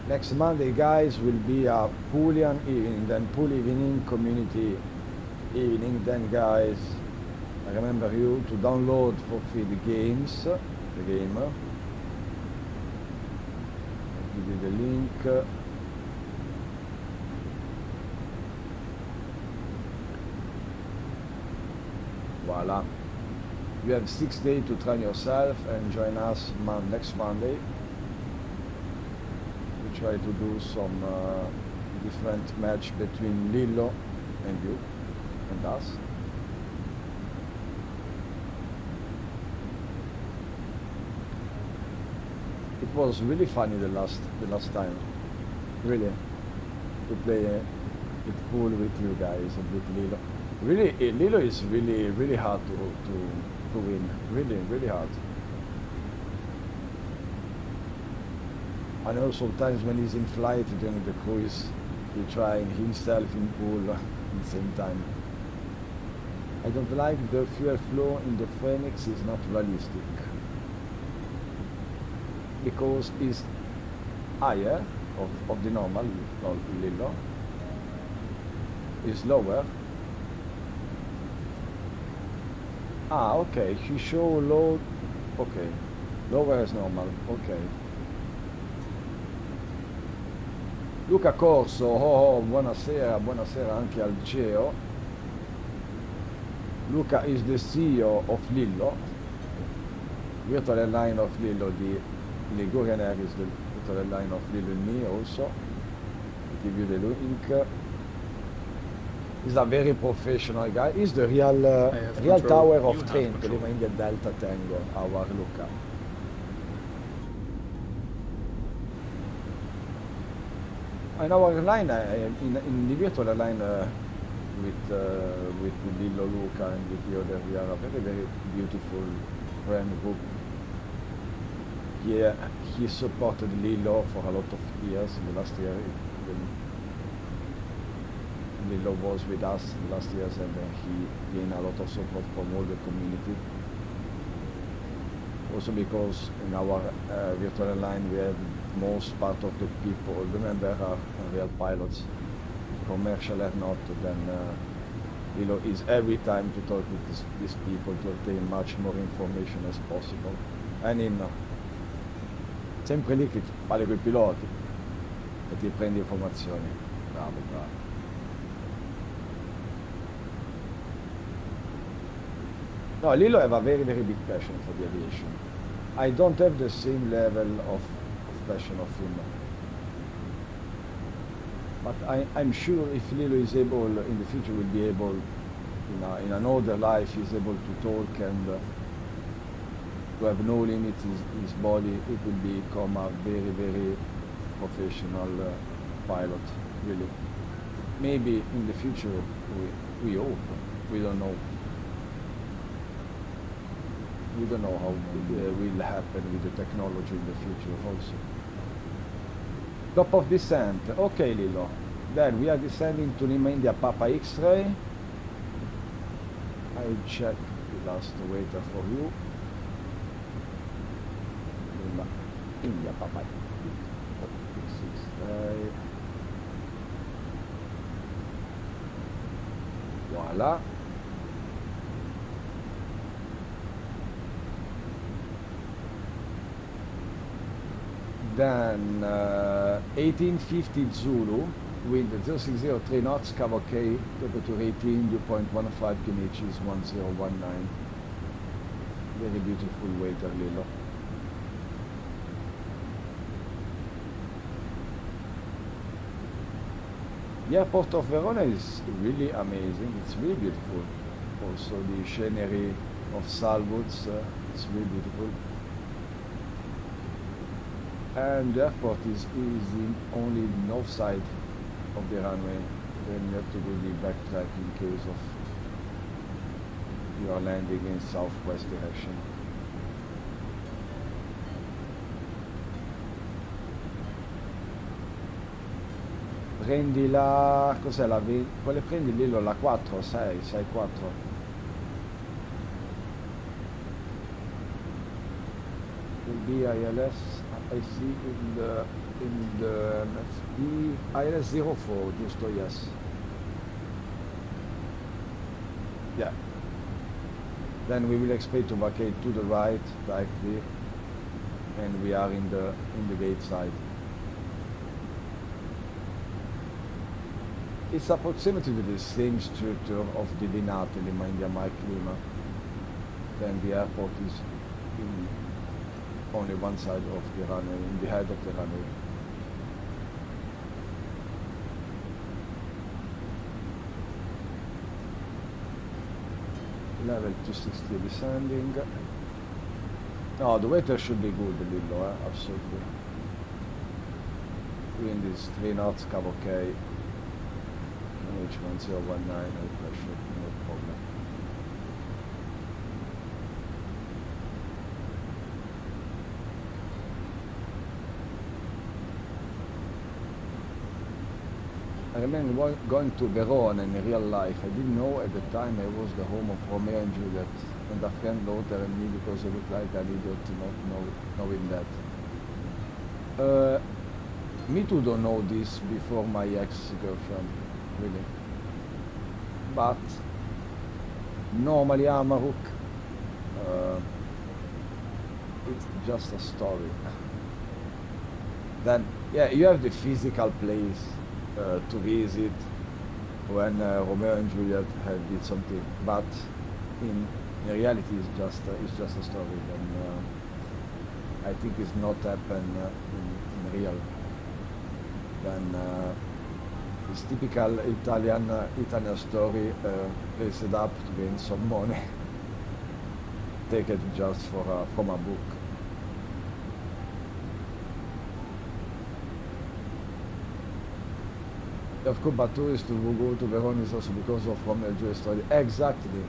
A: Next Monday, guys, will be a Poolian evening, then pool evening, community evening. Then, guys, I remember you to download for free the games, the game. I'll give you the link. Voila. You have 6 days to train yourself and join us next Monday. We try to do some different match between Lillo and you and us. It was really funny the last time, really, to play it pool with you guys and with Lillo. Really, Lillo is really hard to win. Really hard. I know sometimes when he's in flight during the cruise, he trying himself in pool at the same time. I don't like the fuel flow in the Phoenix is not realistic. Because it's higher of the normal Lillo. Is lower. Ah, okay, he show low, okay, lower as normal, okay. Luca Corso, oh, buonasera, buonasera anche al CEO. Luca is the CEO of Lillo, virtual airline of Lillo, the Ligurian Air is the virtual airline of Lillo and me also. I'll give you the link. He's a very professional guy. He's the real tower of Trento, Lima India Delta Tango, our Luca. In our line, in the virtual line with Lillo Luca and with the other, we are a very beautiful friend group. Yeah, he supported Lillo for a lot of years. In the last year, Lillo was with us in the last years, and he gained a lot of support from all the community. Also because in our virtual line we have most part of the people, the members are real pilots, commercial or not, then Lillo is every time to talk with these people to obtain much more information as possible. And in sempre lì che parli con i piloti e ti prendi informazioni. Bravo. No, Lillo have a very big passion for the aviation. I don't have the same level of passion of him. But I'm sure if Lillo is able, in the future will be able, in another life, is able to talk and to have no limits in his body, it will become a very professional pilot, really. Maybe in the future, we hope, we don't know. We don't know how it will happen with the technology in the future also. Top of descent. Okay, Lillo. Then we are descending to Lima India Papa X-ray. I'll check the last waiter for you. Lima India Papa X-ray. Voila. Then 1850 Zulu, wind 0603 knots, cover K, temperature 18, dew point 15 km, 1019. Very beautiful waiter, Lillo. The airport of Verona is really amazing, it's really beautiful. Also the scenery of Salwoods, It's really beautiful. And the airport is in only north side of the runway. Then you have to do the backtrack in case of you are landing in southwest direction. Prendi la... cos'è la... quale prendi Lillo? La 4, 6, 6, 4. Will be ILS, I see in the FD, ILS 04, giusto, yes. Yeah. Then we will expect to vacate to the right directly, and we are in the gate side. It's approximately the same structure of the Linate, Lima India Mike Lima. Then the airport is in only one side of the runway, in the head of the runway. Level 260 descending. No, the weather should be good, Lillo, absolutely. Wind is 3 knots, Cabo okay. H1019, high pressure, no problem. I remember going to Verona in real life. I didn't know at the time I was the home of Romeo and Juliet, and a friend wrote at me because I looked like an idiot not knowing that. Me too don't know this before my ex-girlfriend, really. But normally Amaruk, it's just a story. Then, yeah, you have the physical place to visit when Romeo and Juliet did something, but in reality it's just a story, and I think it's not happened in real. Then it's typical Italian story, placed up to gain some money, take it just from a book. Of course, but tourists who go to Verona is also because of Romeo and Juliet story. Exactly,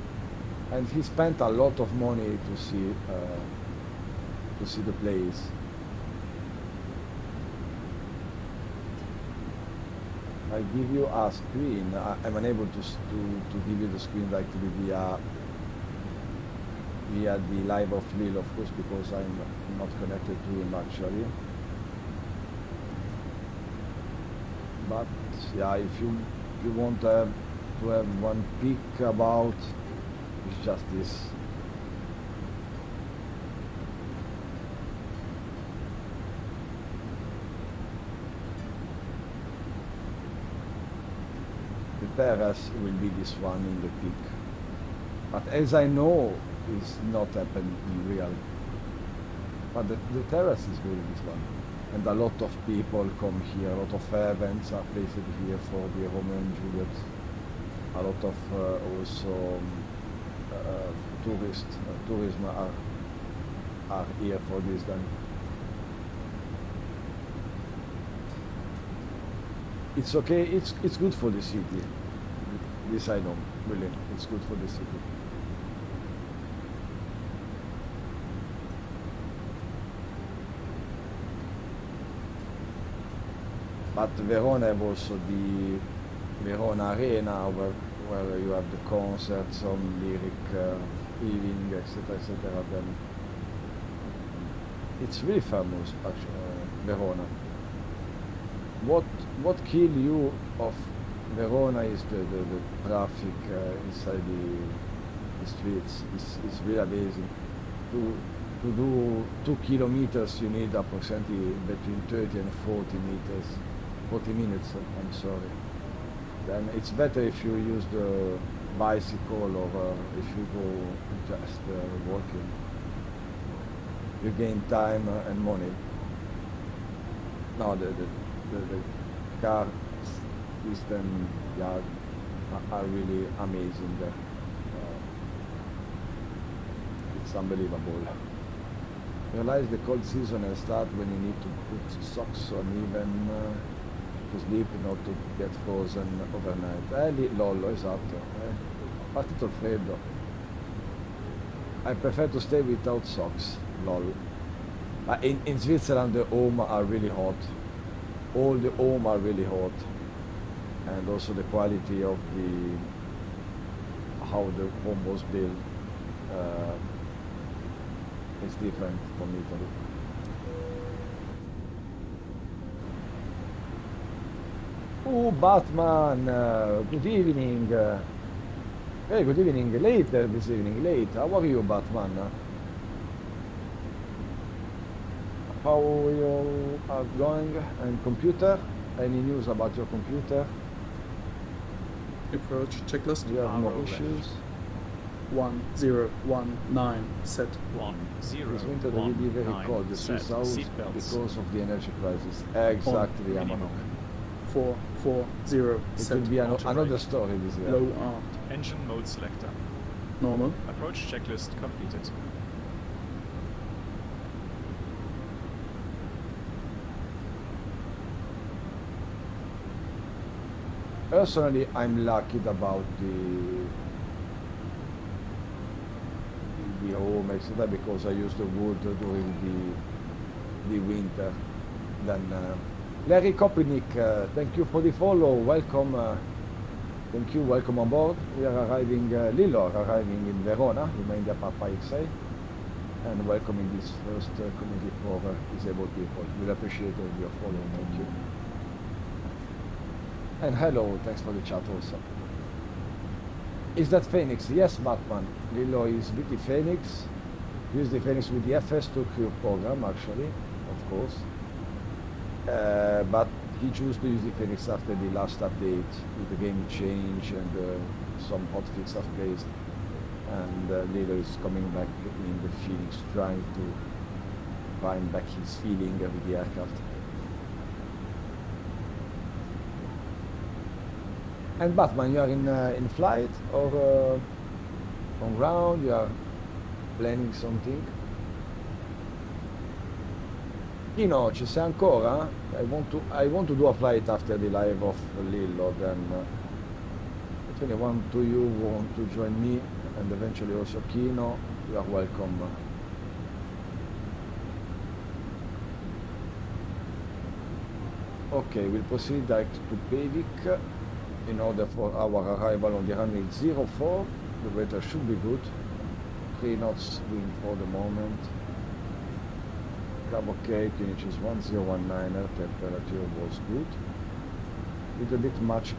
A: and he spent a lot of money to see the place. I give you a screen. I'm unable to give you the screen directly via the live of Lillo, of course, because I'm not connected to him actually. But yeah, if you want to have one peek about, it's just this. The terrace will be this one in the peak, but as I know, it's not happened in real. But the terrace is really this one. And a lot of people come here, a lot of events are placed here for the Romeo and Juliet. A lot of also tourism are here for this then. It's okay, it's good for the city. This I know, really, it's good for the city. But Verona have also the Verona Arena where you have the concerts, some lyric evening, etc., etc. Then it's really famous, actually, Verona. What kill you of Verona is the traffic inside the streets. It's really amazing. To do 2 kilometers, you need approximately between 30 and 40 minutes, I'm sorry. Then it's better if you use the bicycle or if you go just walking. You gain time and money. No, the car system, yeah, are really amazing there. It's unbelievable. Realize the cold season has started when you need to put socks on even to sleep, not to get frozen overnight. Lì lollo, esatto. Partito freddo. I prefer to stay without socks, lol. In Switzerland the home are really hot. All the home are really hot. And also the quality of how the home was built is different from Italy. Oh, Batman, good evening. Hey, good evening. Late this evening, late. How are you, Batman? How you are going? And computer? Any news about your computer?
B: Approach checklist.
A: You have more
C: Arrow
A: issues?
B: 1019 set.
C: 1019
A: This winter the will be very cold. The
C: set.
A: Swiss out
C: Seatbelts.
A: because of the energy crisis. Exactly,
C: Minimum.
A: Yamanok.
B: 440
A: It
B: set.
A: will be
C: Auto
A: another
C: brake.
A: story this year.
B: Low armed.
C: Engine mode selector.
B: Normal.
C: Approach checklist completed.
A: Personally, I'm lucky about the home, etc., because I use the wood during the winter. Then Larry Kopinik, thank you for the follow. Welcome. Thank you. Welcome on board. We are arriving. Lillo are arriving in Verona, Romania, Papa XA, and welcoming this first community for disabled people. We'll appreciate your follow. Thank you. And hello, thanks for the chat also. Is that Phoenix? Yes, Batman. Lillo is with the Phoenix. Use the Phoenix with the FS2Q program, actually, of course. But he chose to use the Phoenix after the last update with the game change and some hotfix have placed. And Lillo is coming back in the Phoenix, trying to find back his feeling with the aircraft. And Batman, you are in flight or on ground? You are planning something? Kino, ci sei ancora? I want to do a flight after the live of Lillo. Then, if anyone to you want to join me, and eventually also Kino, you are welcome. Okay, we'll proceed direct to Pevik. In order for our arrival on the runway 04, the weather should be good. 3 knots wind for the moment. Cab okay, QNH is 1019, air temperature was good. It's a bit much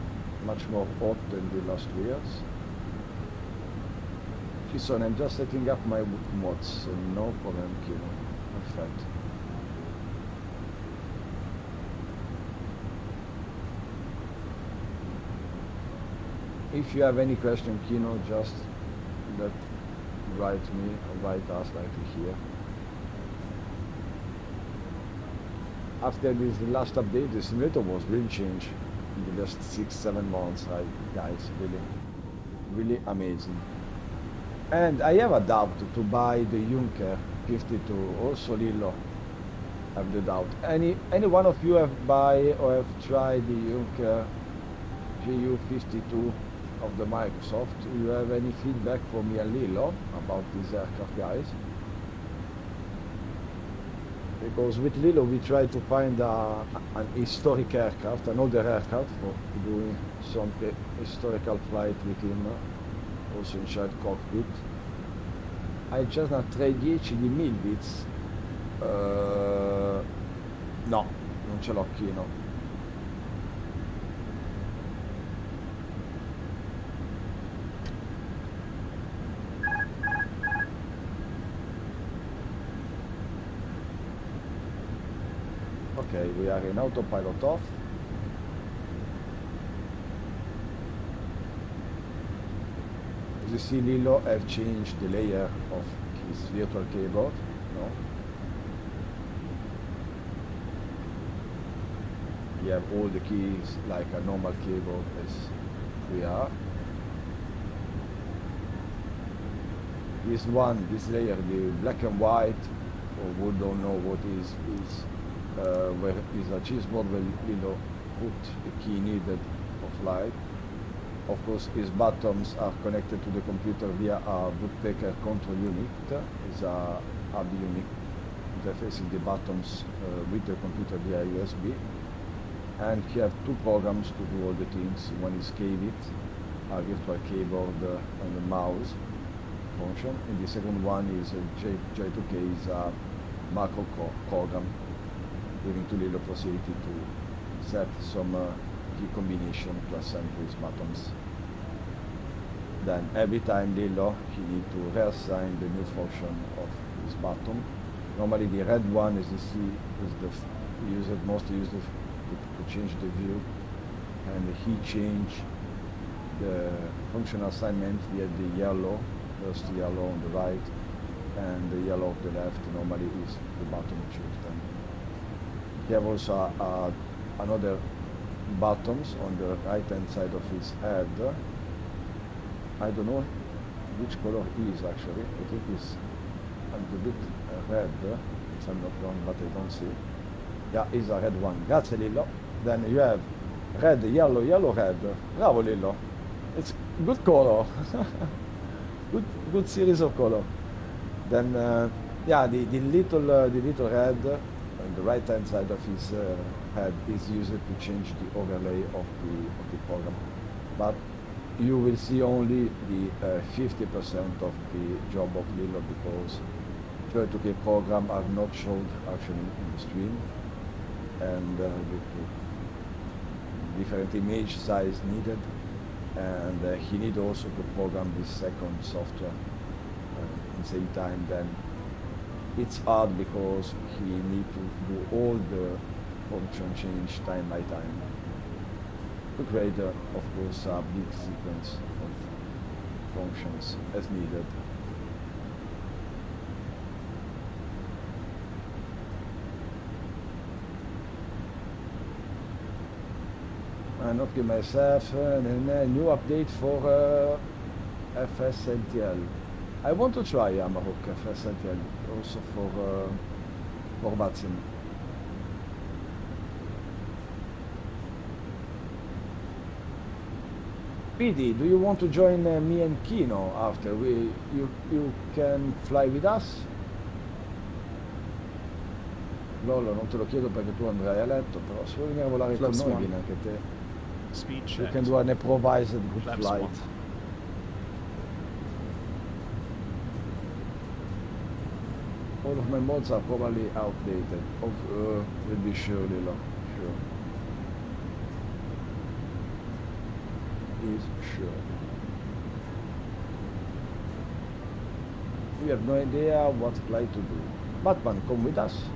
A: more hot than the last years. Jason, I'm just setting up my mods, so no problem, Kino. Perfect. If you have any question, Kino, just write me or write us like here. After this last update, the simulator was really changed in the last 6-7 months, right, guys? Really amazing. And I have a doubt to buy the Junker 52, also Lillo. I have the doubt. Any one of you have buy or have tried the Junker GU52 of the Microsoft? Do you have any feedback for me and Lillo about this aircraft, guys? Because with Lillo we try to find an historic aircraft, an older aircraft, for doing some historical flight with him, also inside cockpit. I just not trade 10 di Milbits. No, non ce l'ho Kino. Okay, we are in autopilot off. As you see, Lillo have changed the layer of his virtual keyboard. No? You have all the keys like a normal keyboard as we are. this layer, the black and white, for who don't know what is where is a cheeseboard where Lillo put the key needed for flight. Of course, his buttons are connected to the computer via a woodpecker control unit. Is a hub unit interfacing the buttons with the computer via USB. And you have two programs to do all the things. One is KVIT, a virtual keyboard and a mouse function, and the second one is J2K, is a macro program giving to Lillo possibility to set some key combination to assign to his buttons. Then every time Lillo, he need to reassign the new function of his button. Normally the red one, as you see, is the mostly used to change the view, and he changed the function assignment via the yellow, first yellow on the right, and the yellow of the left normally is the button choose. Then you have also another buttons on the right hand side of his head. I don't know which color he is actually. I think it's a little bit red, if I'm not wrong, but I don't see. Yeah, it's a red one. Grazie Lillo. Then you have red, yellow, yellow, red. Bravo Lillo. It's good color. good series of color. Then yeah, the little red on the right hand side of his head is used to change the overlay of the program. But you will see only the 50% of the job of Lillo, because J2K program are not showed actually in the stream, and the different image size needed, and he need also to program this second software in same time. Then it's hard because he need to do all the function change time by time to create of course a big sequence of functions as needed. I'm not give myself a new update for FSNTL. I want to try Amarok FSNTL also for Vatsim. PD, do you want to join me and Kino after? You can fly with us? Lolo, non te lo chiedo perché tu andrai a letto, però se vuoi venire a volare con noi, vieni anche te.
C: Speed
A: You
C: checked.
A: can do an improvised group
C: Flaps
A: flight.
C: 1.
A: All of my mods are probably outdated. Will be sure, Lilo. Sure. Is sure. We have no idea what flight to do. Batman, come with us.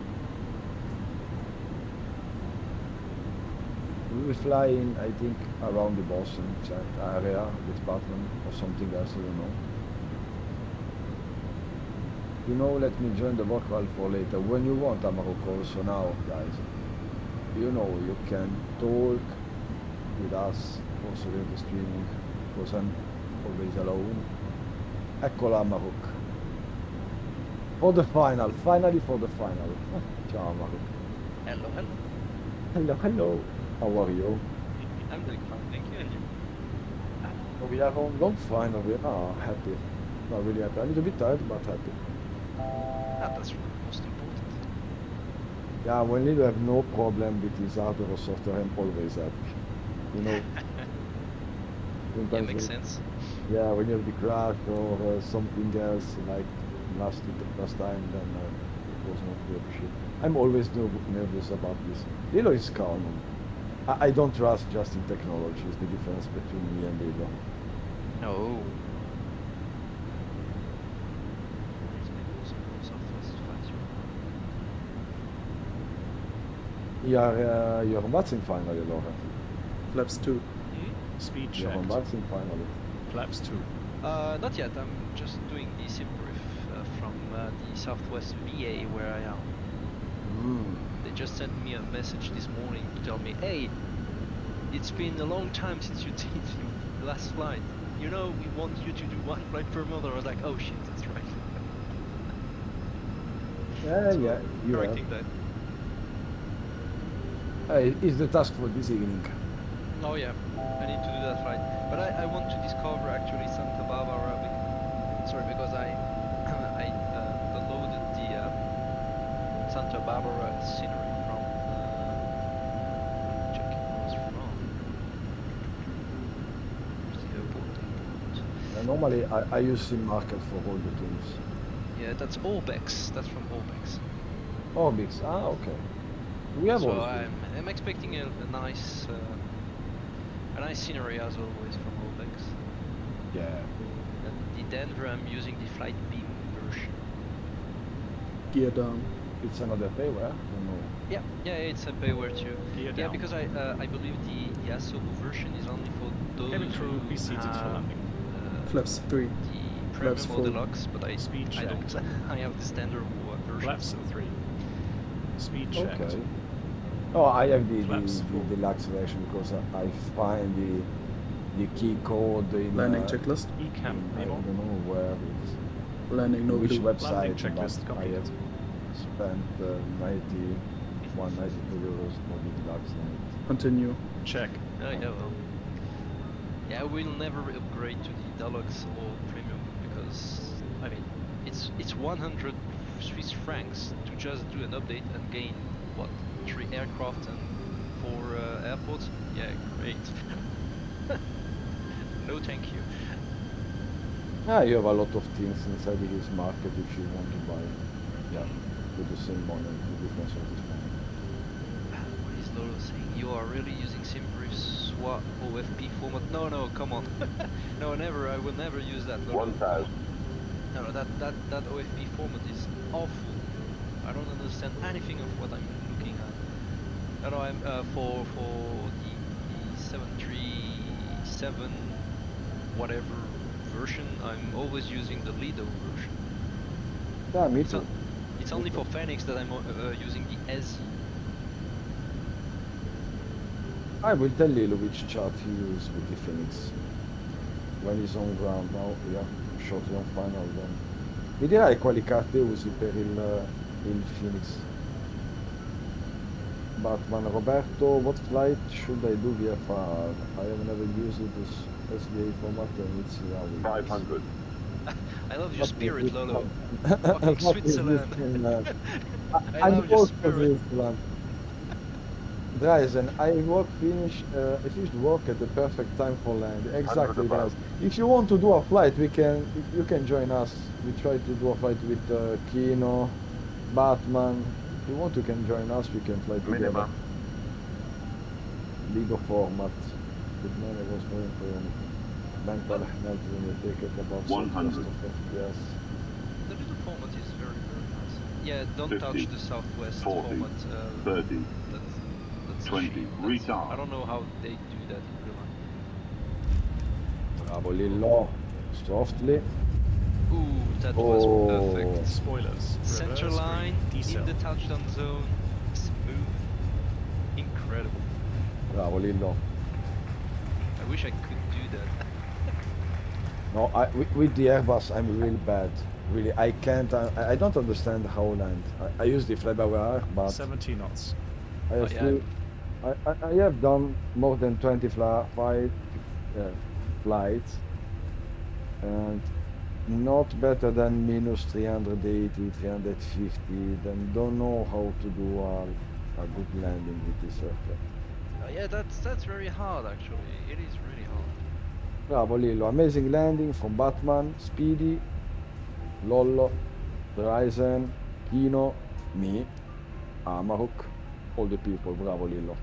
A: We will fly in, I think, around the Boston area with Batman or something else, I don't know. You know, let me join the vocal for later. When you want, Amaroko, also now, guys. You know, you can talk with us also during the streaming, because I'm always alone. Eccola Amarok. For the final, finally for the final. Ciao Amarok.
D: Hello, hello.
A: Hello, hello. How are you?
D: I'm doing fine, thank you, and you?
A: We are on long final, we are happy. Not really happy, a little bit tired, but happy.
D: That's really most important.
A: Yeah, when you have no problem with his hardware or software, I'm always happy. You know?
D: Yeah,
A: Sometimes
D: makes sense.
A: Yeah, when you have the crash or something else, like last time, then it was not good shit. I'm always nervous about this. Lilo is calm. I don't trust just in technology, is the difference between me and Lilo.
D: Oh.
A: You're watching finally, Laura.
B: Flaps 2.
C: Speed
A: You're
C: checked.
A: watching finally.
C: Flaps 2.
D: Not yet. I'm just doing the sim brief from the Southwest VA where I am. They just sent me a message this morning to tell me, hey, it's been a long time since you did your last flight. you know, we want you to do one flight per month. I was like, oh shit, that's right.
A: Yeah,
D: So,
A: yeah, you have.
D: correcting that.
A: It's the task for this evening.
D: Oh yeah, I need to do that flight. But I want to discover actually Santa Barbara. Sorry, because I I downloaded the Santa Barbara scenery from. Let me check it was from. Where's the airport?
A: Normally, I use Sim Market for all the tools.
D: Yeah, that's Orbex. That's from Orbex.
A: Orbix, okay. We have
D: So
A: all.
D: I'm expecting a nice scenery as always from Orbex.
A: Yeah.
D: And the Denver, I'm using the Flight Beam version.
B: Gear down.
A: It's another payware. No.
D: Yeah, it's a payware too.
C: Gear
D: Yeah,
C: down.
D: because I believe the Asobu version is only for those
C: Cabin crew,
D: who
C: be seated for
D: have
C: landing.
B: Flaps 3.
D: the
B: Flaps
D: premium or
B: 4.
D: deluxe, but
C: Speed
D: I don't.
C: checked.
D: I have the standard version.
C: Flaps
D: So.
C: 3. Speed checked.
A: Okay. Oh, I have the
C: Flaps full.
A: deluxe version because I find the key code in
B: Landing checklist.
C: Ecam
A: I
C: Able.
A: don't know where it's
B: Landing no
A: which
B: blue.
A: website,
C: Landing
A: but
C: checklist
A: I
C: completed.
A: have spent 92 euros for the deluxe on it.
B: Continue.
C: Check.
D: Oh yeah, well. Yeah, I will never upgrade to the deluxe or premium because I mean it's 100 Swiss francs to just do an update and gain what 3 aircraft and 4 airports. Yeah, great. No, thank you.
A: Yeah, you have a lot of things inside this market if you want to buy. Yeah, with the same money, the difference of this money.
D: What is Lolo saying? You are really using SimBrief SWA OFP format? No, come on. No, never. I will never use that. Lolo.
E: 1000.
D: No, that OFP format is awful. I don't understand anything of what I'm looking at. No, I'm for the 737 whatever version. I'm always using the LILLO version.
A: Yeah, me too.
D: It's only for Phoenix that I'm using the SE.
A: I will tell Lilo which chart he used with the Phoenix. When he's on ground now, yeah, shortly on final then. Mi dirai quali carte usi per il Phoenix? Batman Roberto, what flight should I do VFR? I have never used this SVA format and it's
E: 500.
D: I love your
A: What
D: spirit,
A: is
D: Lolo.
A: this?
D: Fucking
A: What is this
D: Switzerland. I
A: I'm
D: love your
A: work for
D: spirit.
A: Switzerland. Dryzen, I finished work at the perfect time for land. Exactly, guys. If you want to do a flight, you can join us. We try to do a flight with Kino, Batman. If you want, you can join us. We can fly together.
E: Minimum.
A: League format. Good man, I was going for mental health when you take it above
E: 100.
A: FPS.
D: The little format is very, very nice. Yeah, don't
E: 50,
D: touch the Southwest
E: 40,
D: format.
E: 30,
D: That's
E: 20,
D: a shame.
E: retard.
D: I don't know how they do that in real life.
A: Bravo, Lillo. Softly.
D: Ooh, that was
A: Oh.
D: perfect.
C: Spoilers.
D: Center
C: Reverse
D: line,
C: green. Decel.
D: in the touchdown zone, smooth, incredible.
A: Bravo, Lillo.
D: I wish I could do that.
A: No, with the Airbus, I'm really bad. Really, I can't. I don't understand how land. I use the fly-by-wire, but
C: 70 knots.
A: I have
D: Oh, yeah.
A: still. I have done more than 20 flights, and not better than minus 380, 350. Then don't know how to do a good landing with this aircraft.
D: Yeah, that's very hard actually. It is really hard.
A: Bravo Lillo, amazing landing from Batman, Speedy, Lollo, Ryzen, Kino, me, Amarok, all the people. Bravo Lillo.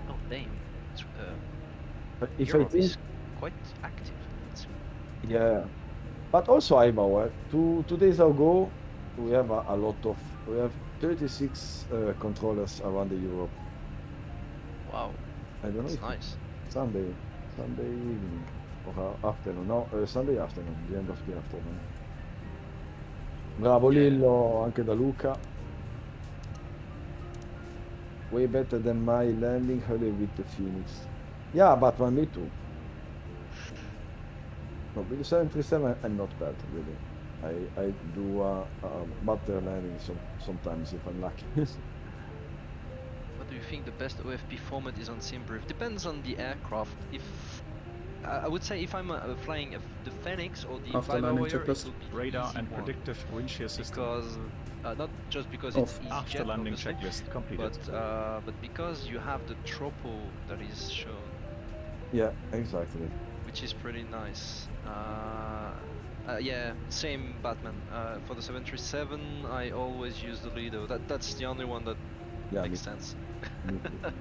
D: Oh damn. It's,
A: If I
D: Europe
A: think,
D: is quite active.
A: yeah, but also Ibauer. 2 days ago, we have we have 36 controllers around the Europe.
D: Wow,
A: I don't know
D: that's
A: if
D: nice.
A: Sunday evening or afternoon. No, Sunday afternoon, the end of the afternoon. Bravo
D: Yeah.
A: Lillo, anche da Luca. Way better than my landing earlier with the Phoenix. Yeah, Batman, me too. No, with the 737, I'm not bad, really. I do better landing sometimes if I'm lucky.
D: What do you think the best OFP format is on SimBrief? Depends on the aircraft. If I would say if I'm flying the Phoenix or the
B: After landing
D: fly-by-wire, it
B: checklist.
D: will be the
C: Radar
D: easy
C: and
D: one.
C: predictive wind shear system.
D: Because not just because
B: Off.
D: it's easy
C: After
D: jet,
C: landing
D: obviously,
C: checklist completed.
D: but because you have the tropo that is shown,
A: Yeah, exactly.
D: which is pretty nice. Yeah, same Batman. For the 737, I always use the Lido. That's the only one that
A: Yeah,
D: makes sense.
A: me too.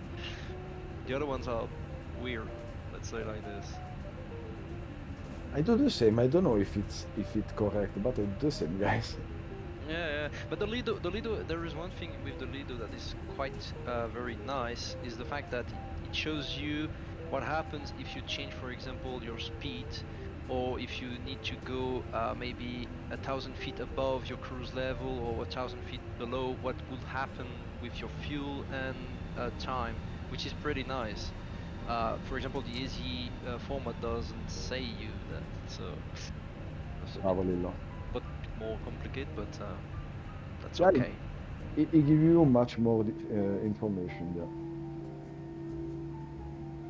D: The other ones are weird. Let's say like this.
A: I do the same. I don't know if it's correct, but I do the same, guys.
D: Yeah, but the Lido, there is one thing with the Lido that is quite very nice, is the fact that it shows you what happens if you change, for example, your speed, or if you need to go maybe 1,000 feet above your cruise level or 1,000 feet below, what will happen with your fuel and time, which is pretty nice. For example, the easy format doesn't say you that, so it's a
A: Bravo, Lillo.
D: bit more complicated, but that's
A: Yeah,
D: okay.
A: it gives you much more information, yeah.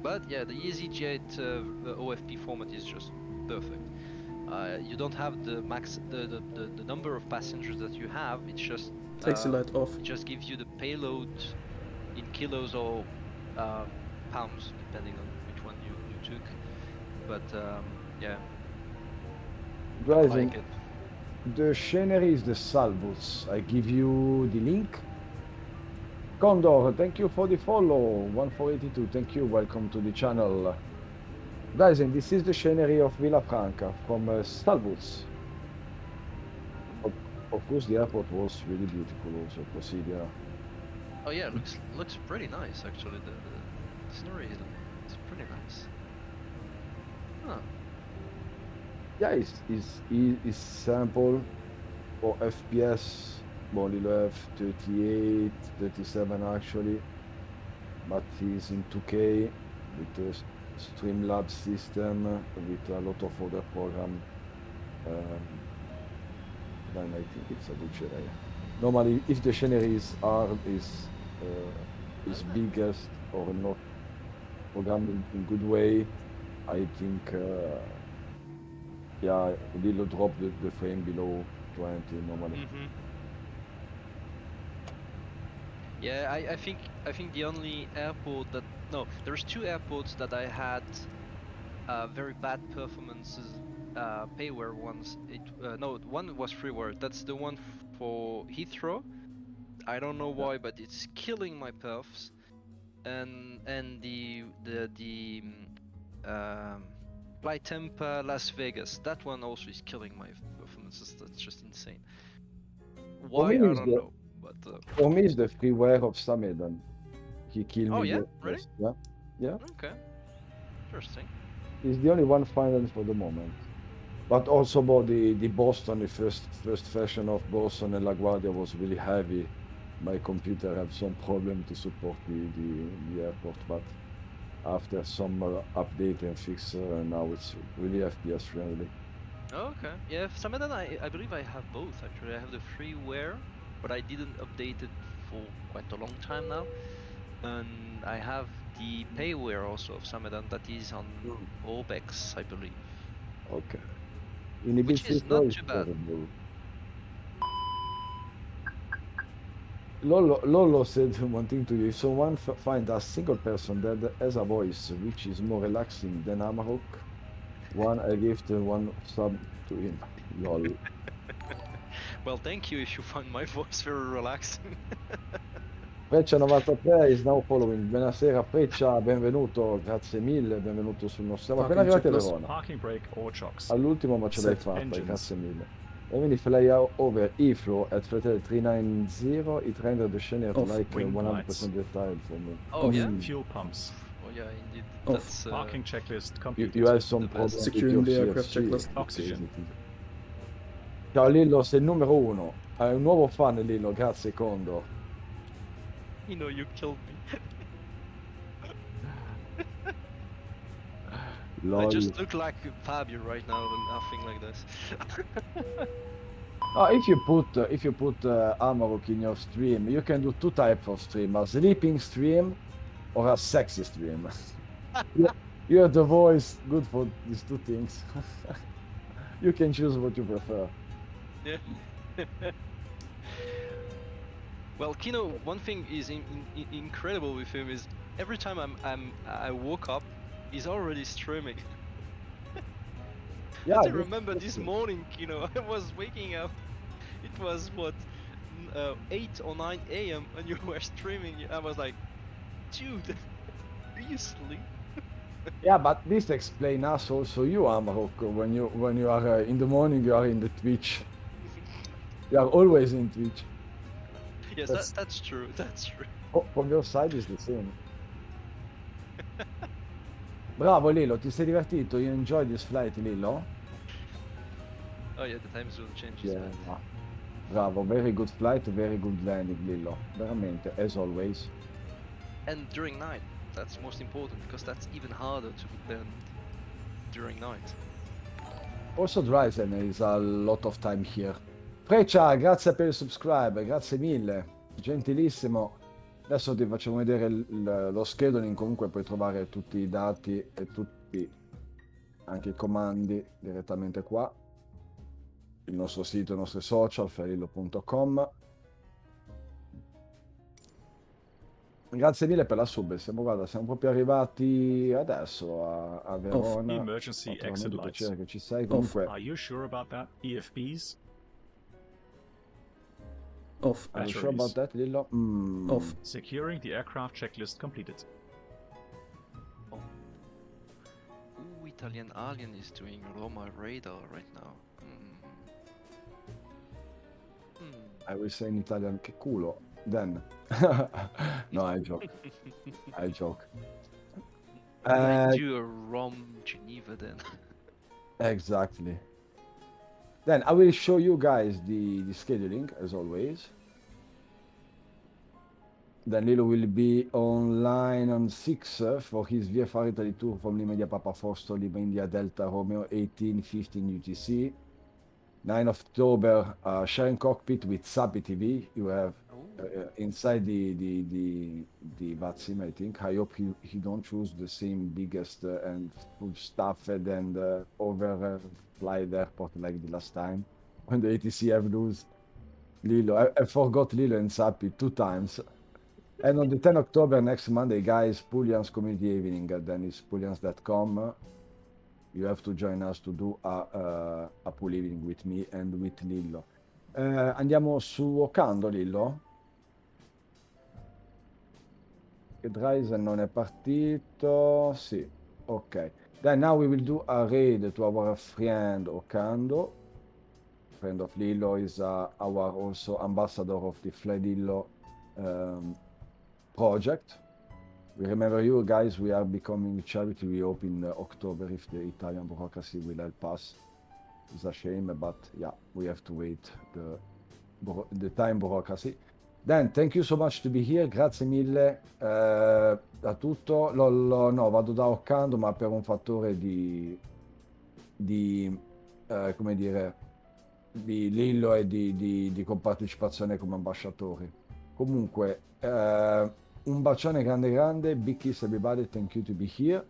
D: But yeah, the EasyJet OFP format is just perfect. You don't have the max, the number of passengers that you have. It's just
B: Taxi light off.
D: it just gives you the payload in kilos or pounds, depending on which one you took. But yeah, I
A: Guys,
D: like it.
A: the scenery is the Salvos. I give you the link. Condor, thank you for the follow. 1482, thank you. Welcome to the channel. Guys, and this is the scenery of Villafranca from Salvos. Of course, the airport was really beautiful also, Procedure.
D: Oh yeah, it looks pretty nice actually. The scenery is pretty nice. Huh.
A: Yeah, it's sample for FPS. Well, you have 38, 37 actually, but it's in 2K with a Streamlabs system with a lot of other program. Then I think it's a good scenario. Normally, if the scenario is biggest or not programmed in good way, I think yeah, Lillo drop the frame below 20 normally.
D: Mm-hmm. Yeah, I think the only airport that there's two airports that I had very bad performances payware ones. No, one was freeware. That's the one for Heathrow. I don't know why, but it's killing my perfs. And the Fly Tampa Las Vegas. That one also is killing my performances. That's just insane. Why,
A: me,
D: I
A: it's
D: don't know. But
A: For me, it's the freeware of Samedan. He killed
D: oh
A: me.
D: yeah, really?
A: Yeah, yeah.
D: Okay, interesting.
A: He's the only one final for the moment. But also about the Boston, the first version of Boston and LaGuardia was really heavy. My computer had some problem to support the airport, but after some update and fix, now it's really FPS friendly.
D: Okay, yeah, Samadan, I believe I have both actually. I have the freeware, but I didn't update it for quite a long time now. And I have the payware also of Samadan that is on OBEX, I believe.
A: Okay.
D: Which is not too bad.
A: Terrible. Lolo said one thing to you. If someone find a single person that has a voice which is more relaxing than Amarok, I give the one sub to him. Lol.
D: Well, thank you if you find my voice very relaxing.
A: Freccia 93 is now following. Buonasera Freccia, benvenuto, grazie mille, benvenuto sul nostro. Siamo appena arrivati a Verona.
C: Parking brake or chocks.
A: All'ultimo ma ce l'hai
C: Set
A: fatta,
C: engines.
A: grazie mille. Even if fly over E-flow at Flight 390, it rendered the scenario
B: Off.
A: like
C: Wing
A: 100%
C: lights.
A: detail for me.
D: Oh yeah?
C: Fuel pumps.
D: Oh yeah, indeed.
B: Off.
D: That's
C: Parking checklist completed.
A: You have some
D: The best.
A: problems with
B: Securing
A: your
B: the aircraft
A: CFC.
B: checklist.
C: Oxygen.
A: Ciao Lillo, sei il numero uno. Hai un nuovo fan Lillo, grazie Condor.
D: You know, you killed me. I
A: Lol.
D: just look like Fabio right now, laughing like this.
A: If you put Amarok in your stream, you can do two types of stream: a sleeping stream or a sexy stream. You have the voice good for these two things. You can choose what you prefer.
D: Yeah. Well, Kino, one thing is incredible with him is every time I woke up, he's already streaming.
A: Yeah,
D: I
A: this-
D: remember this morning, Kino, I was waking up. It was what 8 or 9 a.m. and you were streaming. I was like, dude, do you sleep?
A: Yeah, but this explain us also you, Amarok, when you are in the morning, you are in the Twitch. You are always in Twitch.
D: Yes,
A: That's-
D: that's true. That's true.
A: Oh, from your side is the same. Bravo Lilo, ti sei divertito? You enjoy this flight, Lilo?
D: Oh yeah, the time zone changes.
A: Yeah.
D: Man.
A: Bravo, very good flight, very good landing, Lillo. Veramente, as always.
D: And during night, that's most important because that's even harder to land during night.
A: Also Dryzen is a lot of time here. Freccia, grazie per il subscribe, grazie mille, gentilissimo. Adesso ti facciamo vedere lo scheduling, comunque puoi trovare tutti i dati e tutti anche i comandi direttamente qua. Il nostro sito, i nostri social, flyLILLO.com. Grazie mille per la sub, guarda, siamo proprio arrivati adesso a Verona.
C: Emergency
A: Fa
C: exit
A: veramente
C: lights.
A: piacere che ci sei, comunque
C: Are you sure about that? EFBs?
B: Off.
A: are you sure about that, Lillo?
B: Off.
C: Securing the aircraft checklist completed.
D: Ooh, Italian Alien is doing Roma radar right now.
A: I will say in Italian, che culo, then. No, I joke. I joke.
D: Might do a Rom Geneva then.
A: Exactly. Then I will show you guys the scheduling, as always. Then Lilo will be online on 6 for his VFR Italy tour from Lima India Papa Foster, Lima India Delta Romeo 1815 UTC. 9 of October, sharing cockpit with Sapi TV. You have inside the VATSIM, I think. I hope he don't choose the same biggest and full stuffed and overfly the airport like the last time when the ATC have lose Lilo. I forgot Lilo and Sapi 2 times. And on the 10 October, next Monday, guys, Pullians Community Evening, then it's pullians.com. You have to join us to do a pool evening with me and with Lillo. Andiamo su Ocando, Lillo. Che Dryzen non è partito. Sì, ok. Then now we will do a raid to our friend Ocando. Friend of Lillo is our also ambassador of the flyLILLO project. We remember you guys, we are becoming charity. We hope in October if the Italian bureaucracy will help us. It's a shame, but yeah, we have to wait the time bureaucracy. Dan, thank you so much to be here, grazie mille a tutto. No, vado da Occando, ma per un fattore come dire, di Lillo e di compartecipazione come ambasciatori. Comunque, un bacione grande grande, big kiss everybody, thank you to be here,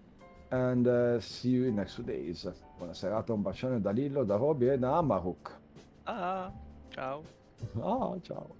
A: and see you in next 2 days. Buona serata, un bacione da Lillo, da Roby e da Amarok.
D: Ah, ciao.
A: Ah, ciao.